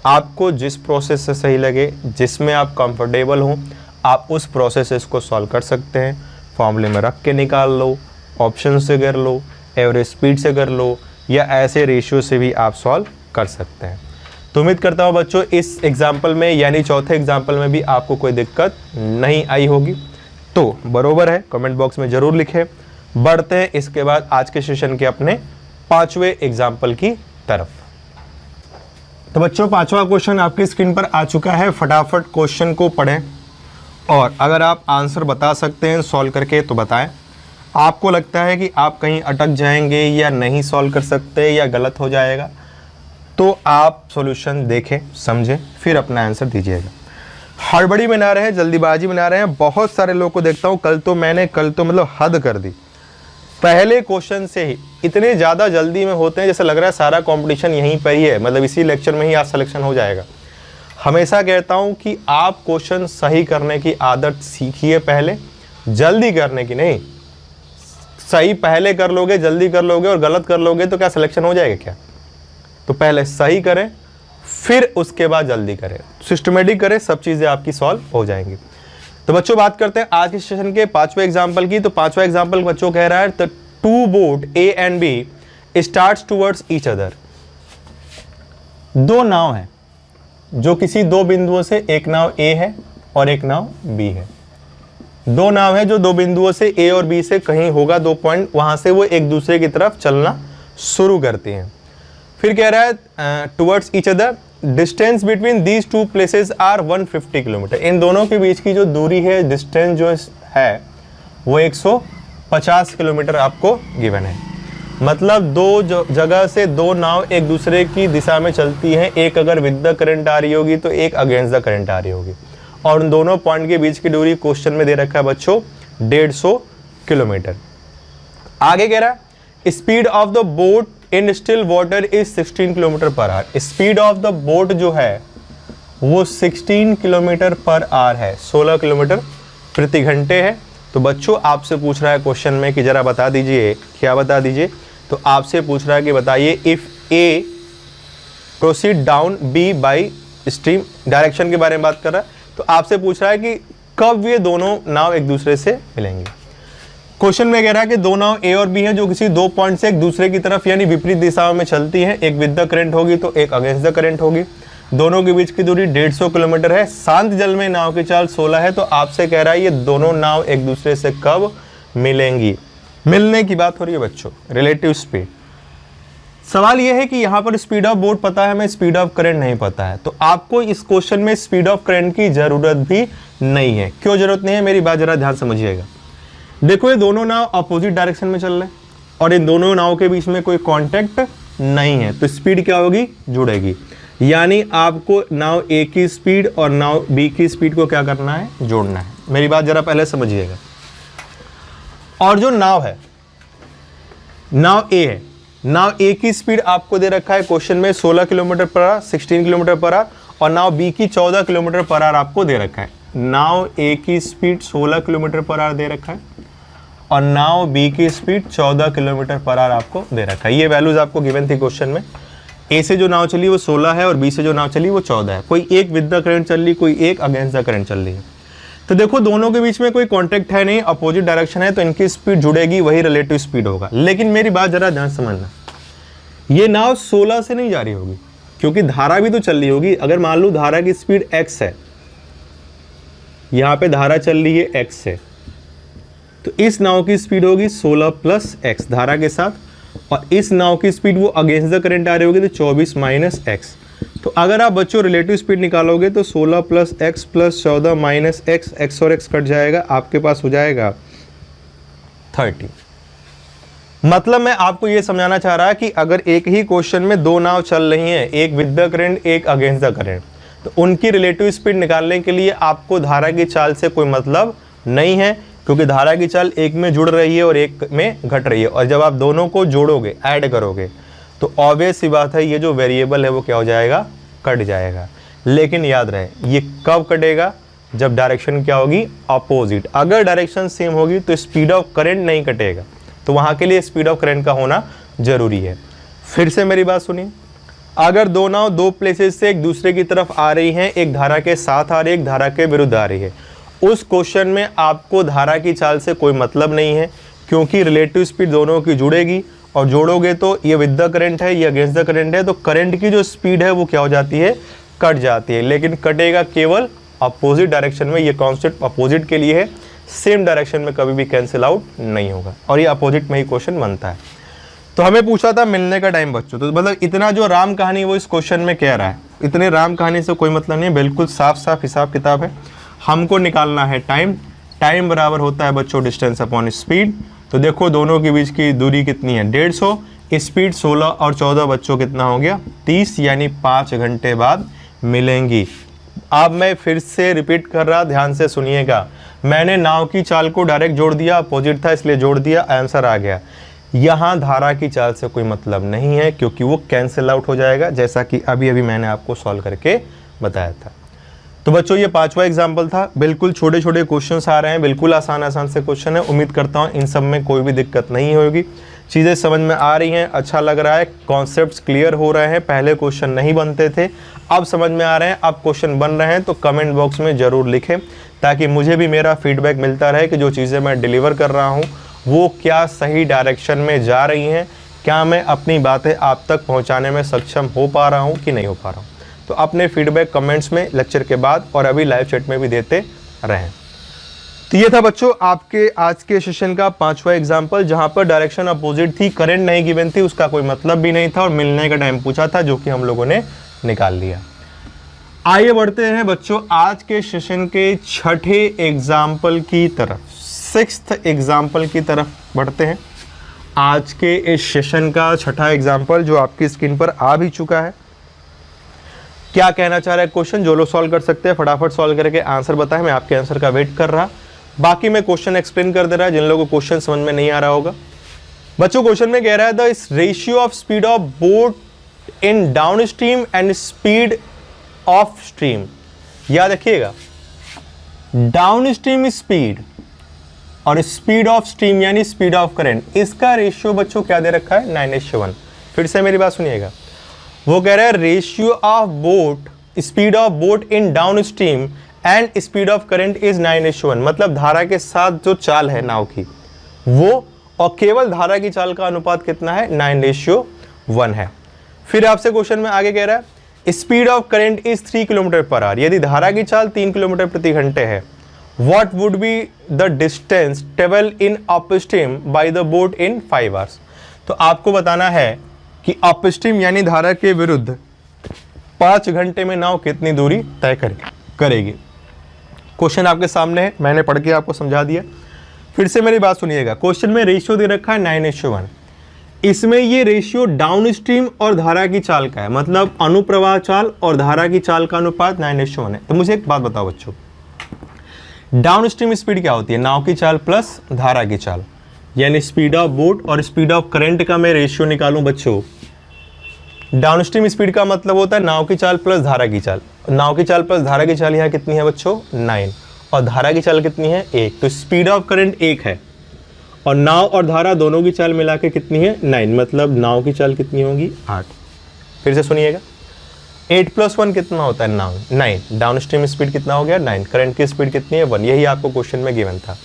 आपको जिस प्रोसेस से सही लगे, जिसमें आप कंफर्टेबल हो, आप उस प्रोसेस को सॉल्व कर सकते हैं। फॉर्मूले में रख के निकाल लो, ऑप्शन से कर लो, एवरेज स्पीड से कर लो, या ऐसे रेशियो से भी आप सॉल्व कर सकते हैं। तो उम्मीद करता हूँ बच्चों इस एग्जाम्पल में यानी चौथे एग्जाम्पल में भी आपको कोई दिक्कत नहीं आई होगी। तो बरोबर है, कमेंट बॉक्स में ज़रूर लिखें। बढ़ते हैं इसके बाद आज के सेशन के अपने 5वें एग्जाम्पल की तरफ। तो बच्चों 5वां क्वेश्चन आपकी स्क्रीन पर आ चुका है। फटाफट क्वेश्चन को पढ़ें और अगर आप आंसर बता सकते हैं सॉल्व करके तो बताएं। आपको लगता है कि आप कहीं अटक जाएंगे या नहीं सॉल्व कर सकते या गलत हो जाएगा, तो आप सॉल्यूशन देखें, समझें, फिर अपना आंसर दीजिएगा। हड़बड़ी में ना रहें, जल्दीबाजी में ना रहें। बहुत सारे लोगों को देखता हूँ, कल तो मतलब हद कर दी। पहले क्वेश्चन से ही इतने ज़्यादा जल्दी में होते हैं जैसे लग रहा है सारा कंपटीशन यहीं पर ही है, मतलब इसी लेक्चर में ही आज सिलेक्शन हो जाएगा। हमेशा कहता हूँ कि आप क्वेश्चन सही करने की आदत सीखिए पहले, जल्दी करने की नहीं। सही पहले कर लोगे, जल्दी कर लोगे और गलत कर लोगे तो क्या सिलेक्शन हो जाएगा क्या? तो पहले सही करें, फिर उसके बाद जल्दी करें, सिस्टमेटिक करें, सब चीज़ें आपकी सॉल्व हो जाएंगी। तो बच्चों बात करते हैं आज के सेशन के 5वें एग्जाम्पल की। तो 5वां एग्जाम्पल बच्चों कह रहा है the 2 boat A and B starts towards each other. 2 नाव हैं जो किसी 2 बिंदुओं से, एक नाव A है और एक नाव B है। 2 नाव है जो 2 बिंदुओं से A और B से कहीं होगा 2 पॉइंट, वहां से वो एक दूसरे की तरफ चलना शुरू करती हैं। फिर कह रहा है towards each other distance between these two places are 150 kilometre. इन दोनों के बीच की जो दूरी है, डिस्टेंस जो है वो 150 किलोमीटर आपको गिवन है। मतलब दो जगह से दो नाव एक दूसरे की दिशा में चलती हैं, एक अगर विद द करंट आ रही होगी तो एक अगेंस्ट द करंट आ रही होगी, और उन दोनों पॉइंट के बीच की दूरी क्वेश्चन में दे रखा है बच्चों 150 किलोमीटर। आगे कह रहा है speed of the boat in still water is 16 kilometre per hour. Speed of the boat जो है वो 16 किलोमीटर पर आवर है, 16 किलोमीटर प्रति घंटे है। तो बच्चों आपसे पूछ रहा है क्वेश्चन में कि जरा बता दीजिए, क्या बता दीजिए, तो आपसे पूछ रहा है कि बताइए if A proceed down B by stream, direction के बारे में बात कर रहा है। तो आपसे पूछ रहा है कि कब ये दोनों नाव एक दूसरे से मिलेंगे। क्वेश्चन में कह रहा है कि दो नाव ए और बी हैं जो किसी दो पॉइंट से एक दूसरे की तरफ यानी विपरीत दिशाओं में चलती हैं, एक विद द करंट होगी तो एक अगेंस्ट द करंट होगी। दोनों के बीच की दूरी 150 किलोमीटर है। शांत जल में नाव की चाल 16 है। तो आपसे कह रहा है ये दोनों नाव एक दूसरे से कब मिलेंगी। मिलने की बात हो रही है बच्चों, रिलेटिव स्पीड। सवाल यह है कि यहाँ पर स्पीड ऑफ बोट पता है, हमें स्पीड ऑफ करंट नहीं पता है। तो आपको इस क्वेश्चन में स्पीड ऑफ करंट की जरूरत भी नहीं है। क्यों जरूरत नहीं है, मेरी बात जरा ध्यान समझिएगा। देखो ये दोनों नाव अपोजिट डायरेक्शन में चल रहे हैं और इन दोनों नाव के बीच में कोई कांटेक्ट नहीं है, तो स्पीड क्या होगी, जुड़ेगी। यानी आपको नाव ए की स्पीड और नाव बी की स्पीड को क्या करना है, जोड़ना है। मेरी बात जरा पहले समझिएगा। और जो नाव है, नाव ए है, नाव ए की स्पीड आपको दे रखा है क्वेश्चन में 16 kilometre per our, 16 kilometre per our, और नाव बी की 14 किलोमीटर पर आवर आपको दे रखा है। नाव ए की स्पीड 16 किलोमीटर पर आवर दे रखा है और नाव बी की स्पीड 14 किलोमीटर पर आवर आपको दे रखा है। ये वैल्यूज आपको गिवन थी क्वेश्चन में। ए से जो नाव चली वो 16 है और बी से जो नाव चली वो 14 है। कोई एक विद द करंट चल रही, कोई एक अगेंस्ट द करंट चल रही है। तो देखो दोनों के बीच में कोई कांटेक्ट है नहीं, अपोजिट डायरेक्शन है, तो इनकी स्पीड जुड़ेगी, वही रिलेटिव स्पीड होगा। लेकिन मेरी बात जरा ध्यान समझना, ये नाव 16 से नहीं जा रही होगी क्योंकि धारा भी तो चल रही होगी। अगर मान लो धारा की स्पीड x है, यहाँ पे धारा चल रही है x से, तो इस नाव की स्पीड होगी 16 प्लस x धारा के साथ, और इस नाव की स्पीड वो अगेंस्ट द करंट आ रही होगी तो 24 माइनस x। तो अगर आप बच्चों रिलेटिव स्पीड निकालोगे तो 16 plus x plus 14 minus x और x कट जाएगा, आपके पास हो जाएगा 30। मतलब मैं आपको ये समझाना चाह रहा कि अगर एक ही क्वेश्चन में दो नाव चल रही हैं, एक विद द करंट एक अगेंस्ट द करंट, तो उनकी रिलेटिव स्पीड निकालने के लिए आपको धारा की चाल से कोई मतलब नहीं है, क्योंकि धारा की चाल एक में जुड़ रही है और एक में घट रही है। और जब आप दोनों को जोड़ोगे, ऐड करोगे, तो ऑब्वियस सी बात है ये जो वेरिएबल है वो क्या हो जाएगा, कट जाएगा। लेकिन याद रहे ये कब कटेगा, जब डायरेक्शन क्या होगी, अपोजिट। अगर डायरेक्शन सेम होगी तो स्पीड ऑफ करंट नहीं कटेगा, तो वहाँ के लिए स्पीड ऑफ करंट का होना जरूरी है। फिर से मेरी बात सुनिए, अगर दो नाव दो प्लेसेस से एक दूसरे की तरफ आ रही हैं, एक धारा के साथ आ रही है, एक धारा के विरुद्ध आ रही है, उस क्वेश्चन में आपको धारा की चाल से कोई मतलब नहीं है, क्योंकि रिलेटिव स्पीड दोनों की जुड़ेगी, और जोड़ोगे तो ये विद द करंट है, ये अगेंस्ट द करंट है, तो करंट की जो स्पीड है वो क्या हो जाती है, कट जाती है। लेकिन कटेगा केवल अपोजिट डायरेक्शन में। ये कॉन्सेप्ट अपोजिट के लिए है, सेम डायरेक्शन में कभी भी कैंसिल आउट नहीं होगा, और ये अपोजिट में ही क्वेश्चन बनता है। तो हमें पूछा था मिलने का टाइम बच्चों, तो मतलब इतना जो राम कहानी वो इस क्वेश्चन में कह रहा है, इतने राम कहानी से कोई मतलब नहीं है, बिल्कुल साफ साफ हिसाब किताब है। हमको निकालना है टाइम। टाइम बराबर होता है बच्चों डिस्टेंस अपॉन स्पीड। तो देखो दोनों के बीच की दूरी कितनी है, 150, स्पीड 16 और 14 बच्चों कितना हो गया, 30, यानी 5 घंटे बाद मिलेंगी। अब मैं फिर से रिपीट कर रहा, ध्यान से सुनिएगा। मैंने नाव की चाल को डायरेक्ट जोड़ दिया, अपोजिट था इसलिए जोड़ दिया, आंसर आ गया। यहाँ धारा की चाल से कोई मतलब नहीं है क्योंकि वो कैंसिल आउट हो जाएगा, जैसा कि अभी अभी मैंने आपको सॉल्व करके बताया था। तो बच्चों ये 5वां एग्जाम्पल था। बिल्कुल छोटे छोटे क्वेश्चंस आ रहे हैं, बिल्कुल आसान आसान से क्वेश्चन है। उम्मीद करता हूँ इन सब में कोई भी दिक्कत नहीं होगी, चीज़ें समझ में आ रही हैं, अच्छा लग रहा है, कॉन्सेप्ट्स क्लियर हो रहे हैं। पहले क्वेश्चन नहीं बनते थे, अब समझ में आ रहे हैं, अब क्वेश्चन बन रहे हैं। तो कमेंट बॉक्स में ज़रूर लिखें ताकि मुझे भी मेरा फीडबैक मिलता रहे कि जो चीज़ें मैं डिलीवर कर रहा हूँ वो क्या सही डायरेक्शन में जा रही हैं, क्या मैं अपनी बातें आप तक पहुँचाने में सक्षम हो पा रहा हूँ कि नहीं हो पा रहा हूँ। तो अपने फीडबैक कमेंट्स में लेक्चर के बाद और अभी लाइव चैट में भी देते रहें। तो ये था बच्चों आपके आज के सेशन का 5वां एग्जाम्पल, जहां पर डायरेक्शन अपोजिट थी, करंट नहीं गिवन थी, उसका कोई मतलब भी नहीं था, और मिलने का टाइम पूछा था जो कि हम लोगों ने निकाल लिया। आइए बढ़ते हैं बच्चों आज के सेशन के छठे एग्जाम्पल की तरफ, सिक्स्थ एग्जाम्पल की तरफ बढ़ते हैं। आज के इस सेशन का छठा एग्जाम्पल जो आपकी स्क्रीन पर आ भी चुका है। क्या कहना चाह रहा है क्वेश्चन, जो लोग सॉल्व कर सकते हैं फटाफट सॉल्व करके आंसर बताएं, मैं आपके आंसर का वेट कर रहा। बाकी मैं क्वेश्चन एक्सप्लेन कर दे रहा है जिन लोगों को क्वेश्चन समझ में नहीं आ रहा होगा। बच्चों क्वेश्चन में कह रहा है the ratio of speed of boat in down stream and speed of stream. याद रखिएगा, डाउन स्ट्रीम स्पीड और स्पीड ऑफ स्ट्रीम यानी स्पीड ऑफ करंट, इसका रेशियो बच्चों क्या दे रखा है 9:1। फिर से मेरी बात सुनिएगा, वो कह रहा है ratio of boat, speed of boat in down stream and speed of current is 9:1। मतलब धारा के साथ जो चाल है नाव की वो और केवल धारा की चाल का अनुपात कितना है 9:1 है। फिर आपसे क्वेश्चन में आगे कह रहा है speed of current is 3 kilometre per our. यदि धारा की चाल 3 किलोमीटर प्रति घंटे है, what would be the distance travel in upstream by the boat in 5 hours. तो आपको बताना है कि अपस्ट्रीम यानी धारा के विरुद्ध 5 घंटे में नाव कितनी दूरी तय करेगी। क्वेश्चन आपके सामने है, मैंने पढ़ के आपको समझा दिया। फिर से मेरी बात सुनिएगा, क्वेश्चन में रेशियो दे रखा है 9:1। इसमें ये रेशियो डाउन स्ट्रीम और धारा की चाल का है, मतलब अनुप्रवाह चाल और धारा की चाल का अनुपात 9:1 है। तो मुझे एक बात बताओ बच्चों, डाउन स्ट्रीम स्पीड क्या होती है, नाव की चाल प्लस धारा की चाल, यानी स्पीड ऑफ बोट और स्पीड ऑफ करंट का मैं रेशियो निकालूं बच्चों। डाउन स्ट्रीम स्पीड का मतलब होता है नाव की चाल प्लस धारा की चाल। नाव की चाल प्लस धारा की चाल यहाँ कितनी है बच्चों 9, और धारा की चाल कितनी है 1। तो स्पीड ऑफ करंट 1 है और नाव और धारा दोनों की चाल मिला के कितनी है 9, मतलब नाव की चाल कितनी होगी 8। फिर से सुनिएगा, 8 + 1 कितना होता है 9। डाउन स्ट्रीम स्पीड कितना हो गया 9, करंट की स्पीड कितनी है 1। यही आपको क्वेश्चन में गिवन था।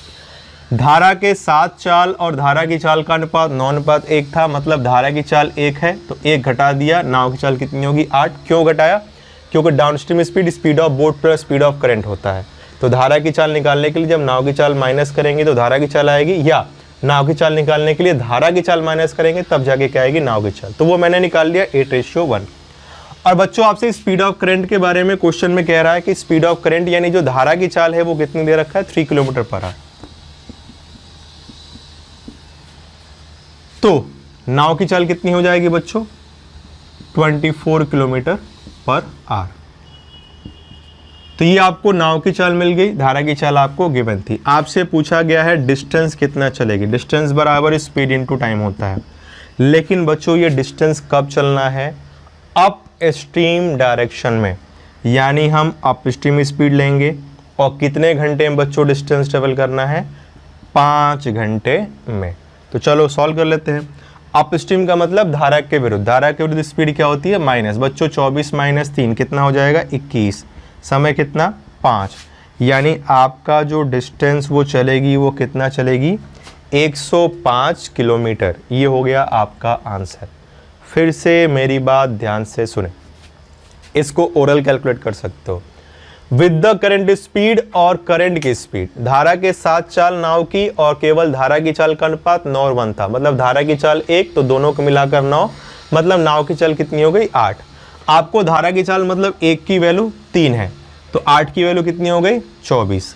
धारा के साथ चाल और धारा की चाल का अनुपात 9:1 था, मतलब धारा की चाल 1 है तो 1 घटा दिया, नाव की चाल कितनी होगी 8। क्यों घटाया, क्योंकि down stream speed speed of boat plus speed of current होता है। तो धारा की चाल निकालने के लिए जब नाव की चाल माइनस करेंगे तो धारा की चाल आएगी, या नाव की चाल निकालने के लिए धारा की चाल माइनस करेंगे तब जाके क्या आएगी नाव की चाल। तो वो मैंने निकाल लिया 8:1। और बच्चों आपसे स्पीड ऑफ करंट के बारे में क्वेश्चन में कह रहा है कि स्पीड ऑफ करंट यानी जो धारा की चाल है वो कितनी दे रखा है 3 किलोमीटर पर आवर। तो नाव की चाल कितनी हो जाएगी बच्चों 24 किलोमीटर पर आवर। तो ये आपको नाव की चाल मिल गई, धारा की चाल आपको गिवन थी। आपसे पूछा गया है डिस्टेंस कितना चलेगी। डिस्टेंस बराबर स्पीड इनटू टाइम होता है, लेकिन बच्चों ये डिस्टेंस कब चलना है अप स्ट्रीम डायरेक्शन में, यानी हम अप स्ट्रीम स्पीड लेंगे और कितने घंटे में बच्चों डिस्टेंस ट्रेवल करना है 5 घंटे में। तो चलो सॉल्व कर लेते हैं। अप स्ट्रीम का मतलब धारा के विरुद्ध, धारा के विरुद्ध स्पीड क्या होती है माइनस। बच्चों 24 - 3 कितना हो जाएगा 21, समय कितना 5, यानी आपका जो डिस्टेंस वो चलेगी वो कितना चलेगी 105 किलोमीटर। ये हो गया आपका आंसर। फिर से मेरी बात ध्यान से सुने, इसको ओरल कैलकुलेट कर सकते हो विद द करंट स्पीड और करंट की स्पीड। धारा के साथ चाल नाव की और केवल धारा की चाल का अनुपात 9:1 था, मतलब धारा की चाल 1 तो दोनों को मिलाकर 9, मतलब नाव की चाल कितनी हो गई 8। आपको धारा की चाल मतलब 1 की वैल्यू 3 है तो 8 की वैल्यू कितनी हो गई 24।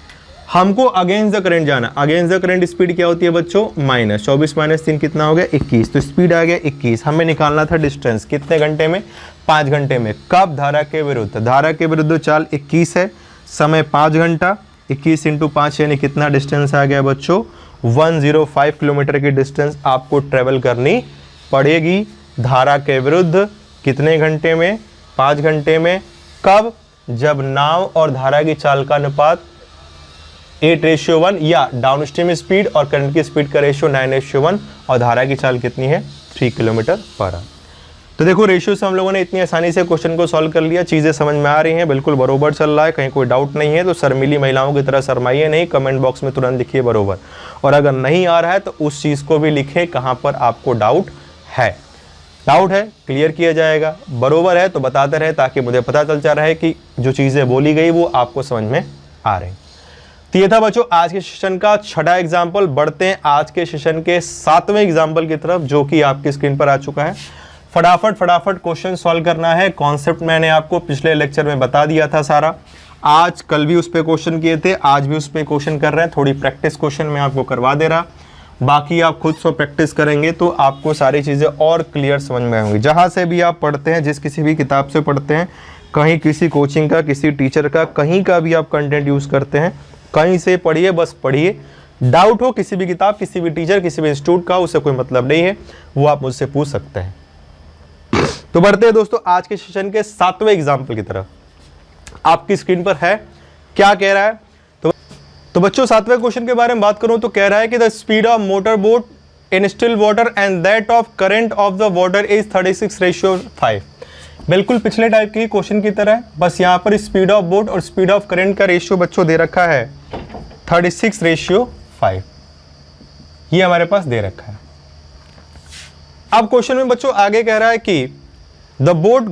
हमको अगेंस्ट द करंट जाना, अगेंस्ट द करंट स्पीड क्या होती है बच्चों माइनस। 24 - 3 कितना हो गया 21, तो स्पीड आ गया 21। हमें निकालना था डिस्टेंस कितने घंटे में 5 घंटे में। कब धारा के विरुद्ध, धारा के विरुद्ध चाल 21 है, समय 5 घंटा, 21 × 5 यानी कितना डिस्टेंस आ गया बच्चों 105 किलोमीटर की डिस्टेंस आपको ट्रेवल करनी पड़ेगी धारा के विरुद्ध। कितने घंटे में 5 घंटे में। कब, जब नाव और धारा की चाल का अनुपात 8:1 या डाउन स्ट्रीम स्पीड और करंट की स्पीड का रेशियो 9:1 और धारा की चाल कितनी है 3 किलोमीटर पर आवर। तो देखो रेशियो से हम लोगों ने इतनी आसानी से क्वेश्चन को सॉल्व कर लिया। चीज़ें समझ में आ रही हैं, बिल्कुल बरोबर चल रहा है, कहीं कोई डाउट नहीं है। तो शर्मीली महिलाओं की तरह शर्माइए नहीं, कमेंट बॉक्स में तुरंत लिखिए बरोबर, और अगर नहीं आ रहा है तो उस चीज़ को भी लिखें कहाँ पर आपको डाउट है। डाउट है क्लियर किया जाएगा, बरोबर है तो बताते रहे ताकि मुझे पता चलता रहे कि जो चीज़ें बोली गई वो आपको समझ में आ रही। तो ये था बच्चों आज के सेशन का छठा एग्जाम्पल। बढ़ते हैं आज के सेशन के 7वें एग्जाम्पल की तरफ जो कि आपकी स्क्रीन पर आ चुका है। फटाफट फटाफट क्वेश्चन सॉल्व करना है। कॉन्सेप्ट मैंने आपको पिछले लेक्चर में बता दिया था सारा। आज कल भी उस पर क्वेश्चन किए थे, आज भी उस पर क्वेश्चन कर रहे हैं। थोड़ी प्रैक्टिस क्वेश्चन मैं आपको करवा दे रहा, बाकी आप खुद से प्रैक्टिस करेंगे तो आपको सारी चीज़ें और क्लियर समझ में आएंगी। जहाँ से भी आप पढ़ते हैं, जिस किसी भी किताब से पढ़ते हैं, कहीं किसी कोचिंग का, किसी टीचर का, कहीं का भी आप कंटेंट यूज़ करते हैं, कहीं से पढ़िए, बस पढ़िए। डाउट हो किसी भी किताब, किसी भी टीचर, किसी भी इंस्टीट्यूट का, उससे कोई मतलब नहीं है, वो आप मुझसे पूछ सकते हैं। तो बढ़ते हैं दोस्तों आज के सेशन के 7वें एग्जाम्पल की तरफ। आपकी स्क्रीन पर है, क्या कह रहा है? तो बच्चों 7वें क्वेश्चन के बारे में बात करूं तो कह रहा है कि the speed of motor boat in still water and that of current of the water is 36:5। बिल्कुल पिछले टाइप के क्वेश्चन की तरह है, बस यहां पर स्पीड ऑफ बोट और स्पीड ऑफ करंट का रेशियो बच्चों दे रखा है 36:5। ये हमारे पास दे रखा है। अब क्वेश्चन में बच्चों आगे कह रहा है कि the boat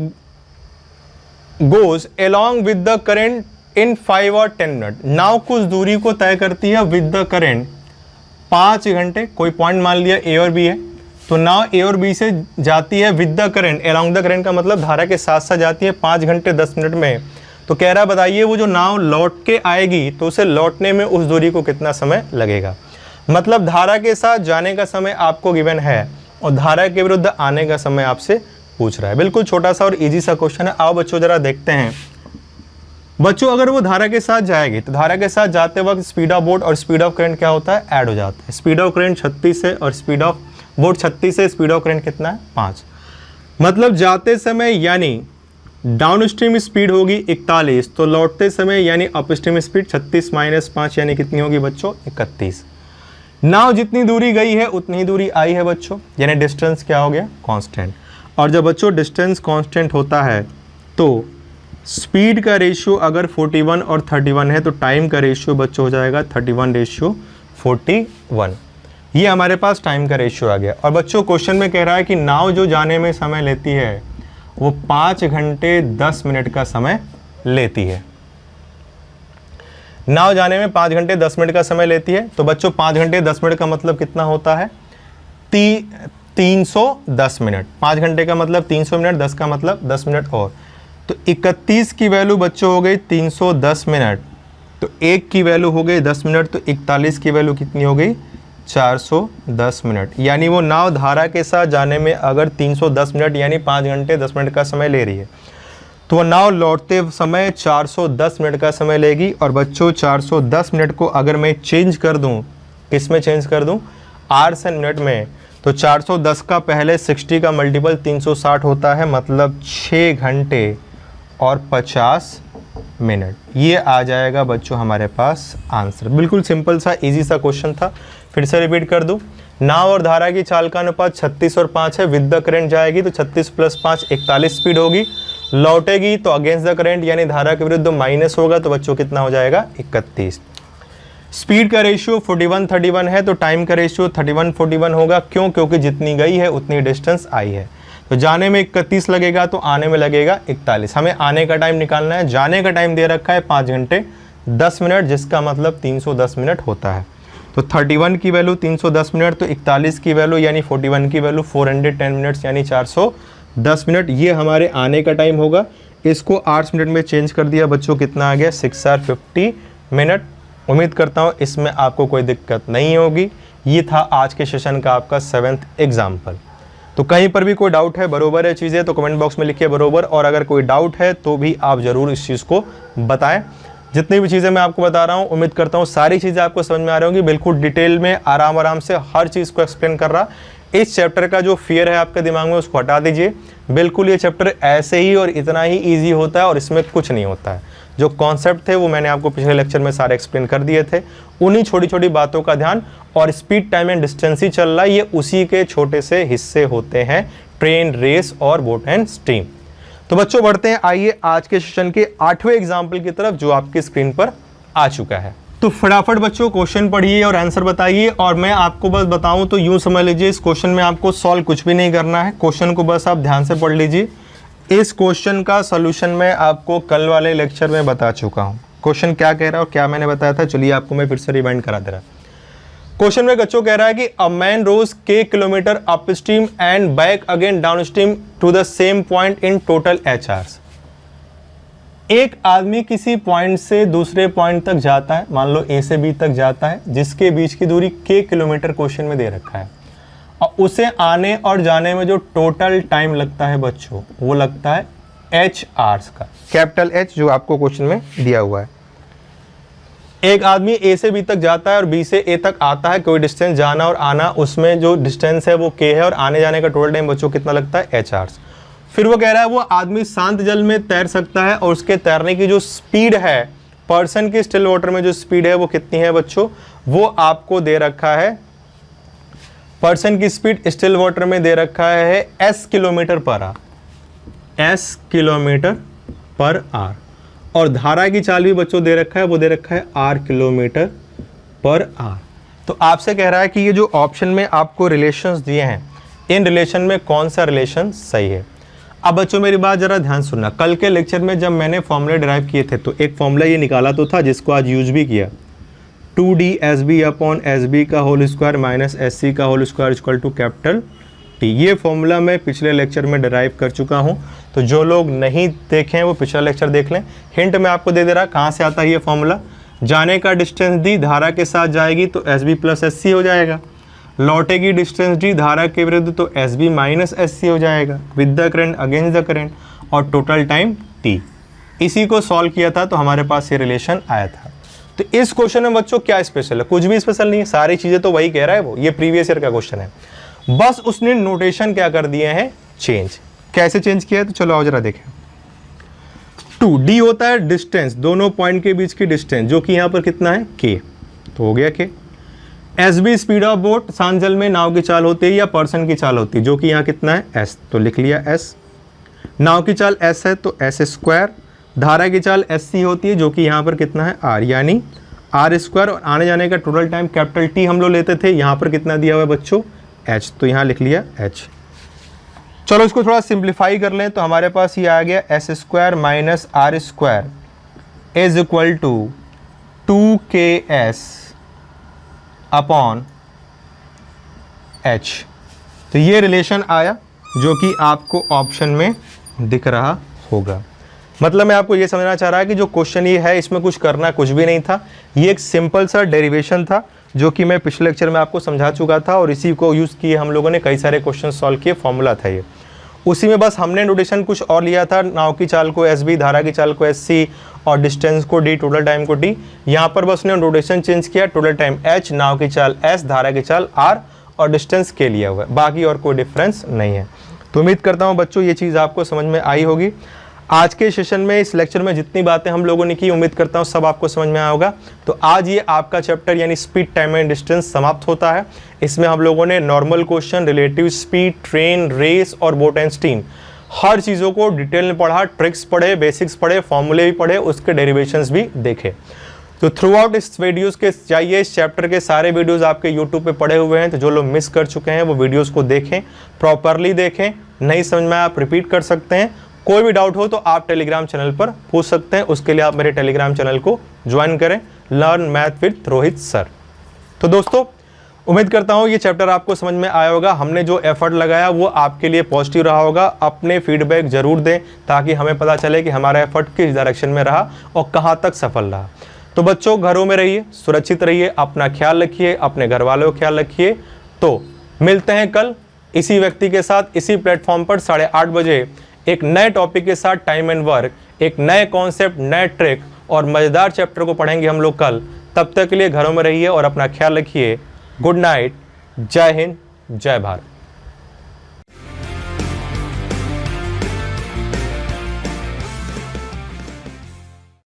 goes along with the current in 5 और 10 मिनट। नाव कुछ दूरी को तय करती है विद द करेंट 5 घंटे। कोई पॉइंट मान लिया ए और बी है, तो नाव ए और बी से जाती है with the current, along the current का मतलब धारा के साथ साथ जाती है 5 घंटे 10 मिनट में। तो कह रहा है बताइए वो जो नाव लौट के आएगी तो उसे लौटने में उस दूरी को कितना समय लगेगा। मतलब धारा के साथ जाने का समय आपको गिवन है और धारा के विरुद्ध आने का समय आपसे पूछ रहा है। बिल्कुल छोटा सा और इजी सा क्वेश्चन है। आओ बच्चों जरा देखते हैं। बच्चों अगर वो धारा के साथ जाएगी तो धारा के साथ जाते वक्त स्पीड ऑफ बोट और स्पीड ऑफ करंट क्या होता है, ऐड हो जाता है। स्पीड ऑफ करंट 36 है और स्पीड ऑफ बोट 36 है, स्पीड ऑफ करंट कितना है 5। मतलब जाते समय यानी डाउन स्ट्रीम स्पीड होगी 41, तो लौटते समय यानी अप स्ट्रीम स्पीड 36 माइनस 5 यानी कितनी होगी बच्चों 31। नाव जितनी दूरी गई है उतनी ही दूरी आई है बच्चों, यानी डिस्टेंस क्या हो गया कांस्टेंट। और जब बच्चों डिस्टेंस कांस्टेंट होता है तो स्पीड का रेशियो अगर 41 और 31 है तो टाइम का रेशियो बच्चों हो जाएगा 31:41। ये हमारे पास टाइम का रेशियो आ गया। और बच्चों क्वेश्चन में कह रहा है कि नाव जो जाने में समय लेती है वो 5 घंटे 10 मिनट का समय लेती है। नाव जाने में 5 घंटे 10 मिनट का समय लेती है। तो बच्चों 5 घंटे 10 मिनट का मतलब कितना होता है 310 मिनट। 5 घंटे का मतलब 300 मिनट, 10 का मतलब 10 मिनट और। तो 31 की वैल्यू बच्चों हो गई 310 मिनट, तो 1 की वैल्यू हो गई 10 मिनट, तो 41 की वैल्यू कितनी हो गई 410 मिनट। यानी वो नाव धारा के साथ जाने में अगर 310 मिनट यानी 5 घंटे 10 मिनट का समय ले रही है तो वो नाव लौटते समय 410 मिनट का समय लेगी। और बच्चों 410 मिनट को अगर मैं चेंज कर दूं, किस में चेंज कर दूं, आवर्स एंड मिनट में, तो 410 का पहले 60 का मल्टीपल 360 होता है, मतलब 6 घंटे और 50 मिनट। ये आ जाएगा बच्चों हमारे पास आंसर। बिल्कुल सिंपल सा इजी सा क्वेश्चन था। फिर से रिपीट कर दूं, नाव और धारा की चाल का अनुपात 36 और 5 है। विद द करंट जाएगी तो 36 + 5 41 स्पीड होगी। लौटेगी तो अगेंस्ट द करंट यानी धारा के विरुद्ध माइनस होगा, तो बच्चों कितना हो जाएगा 31। स्पीड का रेशियो 41:31 है, तो टाइम का रेशियो 31:41 होगा। क्यों? क्योंकि जितनी गई है उतनी डिस्टेंस आई है। तो जाने में 31 लगेगा तो आने में लगेगा 41। हमें आने का टाइम निकालना है। जाने का टाइम दे रखा है 5 घंटे 10 मिनट, जिसका मतलब 310 मिनट होता है। तो 31 की वैल्यू 310 मिनट, तो 41 की वैल्यू यानी 41 की वैल्यू 410 मिनट्स यानी 410 मिनट। ये हमारे आने का टाइम होगा। इसको 8 मिनट में चेंज कर दिया बच्चों, कितना आ गया 6 और 50 मिनट। उम्मीद करता हूँ इसमें आपको कोई दिक्कत नहीं होगी। ये था आज के सेशन का आपका 7th एग्जाम्पल। तो कहीं पर भी कोई डाउट है, बरोबर है चीज़ें, तो कमेंट बॉक्स में लिखिए बरोबर। और अगर कोई डाउट है तो भी आप ज़रूर इस चीज़ को बताएं। जितनी भी चीज़ें मैं आपको बता रहा हूँ उम्मीद करता हूँ सारी चीज़ें आपको समझ में आ रही होंगी। बिल्कुल डिटेल में आराम से हर चीज़ को एक्सप्लेन कर रहा। इस चैप्टर का जो फियर है आपके दिमाग में उसको हटा दीजिए। बिल्कुल ये चैप्टर ऐसे ही और इतना ही ईजी होता है और इसमें कुछ नहीं होता है। जो कॉन्सेप्ट थे वो मैंने आपको पिछले लेक्चर में सारे एक्सप्लेन कर दिए थे। उन्हीं छोटी छोटी बातों का ध्यान, और स्पीड टाइम एंड डिस्टेंस ही चल रहा है, ये उसी के छोटे से हिस्से होते हैं, ट्रेन, रेस और बोट एंड स्ट्रीम। तो बच्चों बढ़ते हैं, आइए आज के सेशन के 8वें एग्जाम्पल की तरफ जो आपकी स्क्रीन पर आ चुका है। तो फटाफट बच्चों क्वेश्चन पढ़िए और आंसर बताइए। और मैं आपको बस बताऊं तो यूं समझ लीजिए, इस क्वेश्चन में आपको सॉल्व कुछ भी नहीं करना है। क्वेश्चन को बस आप ध्यान से पढ़ लीजिए। इस क्वेश्चन का सॉल्यूशन मैं आपको कल वाले लेक्चर में बता चुका हूं। क्वेश्चन क्या कह रहा है और क्या मैंने बताया था, चलिए आपको मैं फिर से रिवाइंड करा दे रहा। क्वेश्चन में बच्चों कह रहा है कि a man rows k kilometre upstream and back again downstream to the same point in total h hours. एक आदमी किसी पॉइंट से दूसरे पॉइंट तक जाता है, मान लो A से B तक जाता है, जिसके बीच की दूरी k किलोमीटर क्वेश्चन में दे रखा है, और उसे आने और जाने में जो टोटल टाइम लगता है बच्चों वो लगता है h आवर्स का, कैपिटल H जो आपको क्वेश्चन में दिया हुआ है। एक आदमी A से B तक जाता है और B से A तक आता है, कोई डिस्टेंस जाना और आना, उसमें जो डिस्टेंस है वो k है और आने जाने का टोटल टाइम बच्चों कितना लगता है h आवर्स। फिर वो कह रहा है वो आदमी शांत जल में तैर सकता है और उसके तैरने की जो स्पीड है, पर्सन की स्टिल वाटर में जो स्पीड है वो कितनी है बच्चों, वो आपको दे रखा है, पर्सन की स्पीड स्टिल वाटर में दे रखा है s kilometre per our, s kilometre per our, और धारा की चाल भी बच्चों दे रखा है, वो दे रखा है r किलोमीटर पर आवर। तो आपसे कह रहा है कि ये जो ऑप्शन में आपको रिलेशंस दिए हैं, इन रिलेशन में कौन सा रिलेशन सही है। अब बच्चों मेरी बात जरा ध्यान सुनना, कल के लेक्चर में जब मैंने फॉर्मूले डिराइव किए थे तो एक फॉर्मूला ये निकाला तो था जिसको आज यूज भी किया, 2d अपॉन SB का होल स्क्वायर माइनस SC का whole square equal to capital T। ये फॉर्मूला मैं पिछले लेक्चर में डिराइव कर चुका हूँ, तो जो लोग नहीं देखे हैं वो पिछला लेक्चर देख लें। हिंट मैं आपको दे दे रहा कहाँ से आता है ये फॉर्मूला, जाने का डिस्टेंस दी धारा के साथ जाएगी तो SB प्लस SC हो जाएगा, लौटेगी डिस्टेंस डी धारा के विरुद्ध तो SB माइनस SC हो जाएगा, with the current against the current, और टोटल टाइम T। इसी को सॉल्व किया था तो हमारे पास ये रिलेशन आया था। तो इस क्वेश्चन में बच्चों क्या स्पेशल है, कुछ भी स्पेशल नहीं है, सारी चीजें तो वही कह रहा है वो, ये प्रीवियस ईयर का क्वेश्चन है, बस उसने नोटेशन क्या कर दिए हैं चेंज। कैसे चेंज किया है तो चलो आओ जरा देखें। 2d होता है डिस्टेंस, दोनों पॉइंट के बीच की डिस्टेंस, जो कि यहाँ पर कितना है k, तो हो गया k। SB speed of boat, शांत जल में नाव की चाल होती है या पर्सन की चाल होती है, जो कि यहाँ कितना है s, तो लिख लिया s। नाव की चाल s है तो s स्क्वायर, धारा की चाल SC होती है जो कि यहाँ पर कितना है r, यानी r स्क्वायर, और आने जाने का टोटल टाइम कैपिटल T हम लोग लेते थे, यहाँ पर कितना दिया हुआ है बच्चों h, तो यहाँ लिख लिया h। चलो इसको थोड़ा सिंप्लीफाई कर लें तो हमारे पास ये आ गया s square minus r square is equal to 2KS upon h। तो ये रिलेशन आया जो कि आपको ऑप्शन में दिख रहा होगा। मतलब मैं आपको ये समझना चाह रहा है कि जो क्वेश्चन ये है इसमें कुछ करना कुछ भी नहीं था, ये एक सिंपल सा डेरिवेशन था जो कि मैं पिछले लेक्चर में आपको समझा चुका था, और इसी को यूज़ किए हम लोगों ने कई सारे क्वेश्चन सॉल्व किए, फॉर्मूला था ये। उसी में बस हमने नोटेशन कुछ और लिया था, नाव की चाल को SB, धारा की चाल को SC और डिस्टेंस को D, टोटल टाइम को T। यहाँ पर बस ने नोटेशन चेंज किया, टोटल टाइम H, नाव की चाल S, धारा की चाल R और डिस्टेंस K लिया हुआ है, बाकी और कोई डिफरेंस नहीं है। तो उम्मीद करता हूँ बच्चों ये चीज़ आपको समझ में आई होगी। आज के सेशन में इस लेक्चर में जितनी बातें हम लोगों ने की उम्मीद करता हूँ सब आपको समझ में आया होगा। तो आज ये आपका चैप्टर यानी स्पीड, टाइम एंड डिस्टेंस समाप्त होता है। इसमें हम लोगों ने normal question, relative speed, train, race और बोट एंड स्टीम, हर चीज़ों को डिटेल में पढ़ा, ट्रिक्स पढ़े, बेसिक्स पढ़े, फॉर्मूले भी पढ़े, उसके डेरिवेशंस भी देखे। तो थ्रू आउट इस वीडियोज़ के चाहिए, इस चैप्टर के सारे वीडियोज़ आपके यूट्यूब पे पड़े हुए हैं, तो जो लोग मिस कर चुके हैं वो वीडियोज़ को देखें, प्रॉपरली देखें, नहीं समझ में आप रिपीट कर सकते हैं। कोई भी डाउट हो तो आप टेलीग्राम चैनल पर पूछ सकते हैं, उसके लिए आप मेरे टेलीग्राम चैनल को ज्वाइन करें, learn math with Rohit sir. तो दोस्तों उम्मीद करता हूँ ये चैप्टर आपको समझ में आया होगा, हमने जो एफर्ट लगाया वो आपके लिए पॉजिटिव रहा होगा। अपने फीडबैक ज़रूर दें ताकि हमें पता चले कि हमारा एफर्ट किस डायरेक्शन में रहा और कहाँ तक सफल रहा। तो बच्चों घरों में रहिए, सुरक्षित रहिए, अपना ख्याल रखिए, अपने घर वालों का ख्याल रखिए। तो मिलते हैं कल इसी व्यक्ति के साथ, इसी प्लेटफॉर्म पर 8:30 बजे एक नए टॉपिक के साथ, टाइम एंड वर्क, एक नए कॉन्सेप्ट, नए ट्रिक और मज़ेदार चैप्टर को पढ़ेंगे हम लोग कल। तब तक के लिए घरों में रहिए और अपना ख्याल रखिए। गुड नाइट, जय हिंद, जय भारत।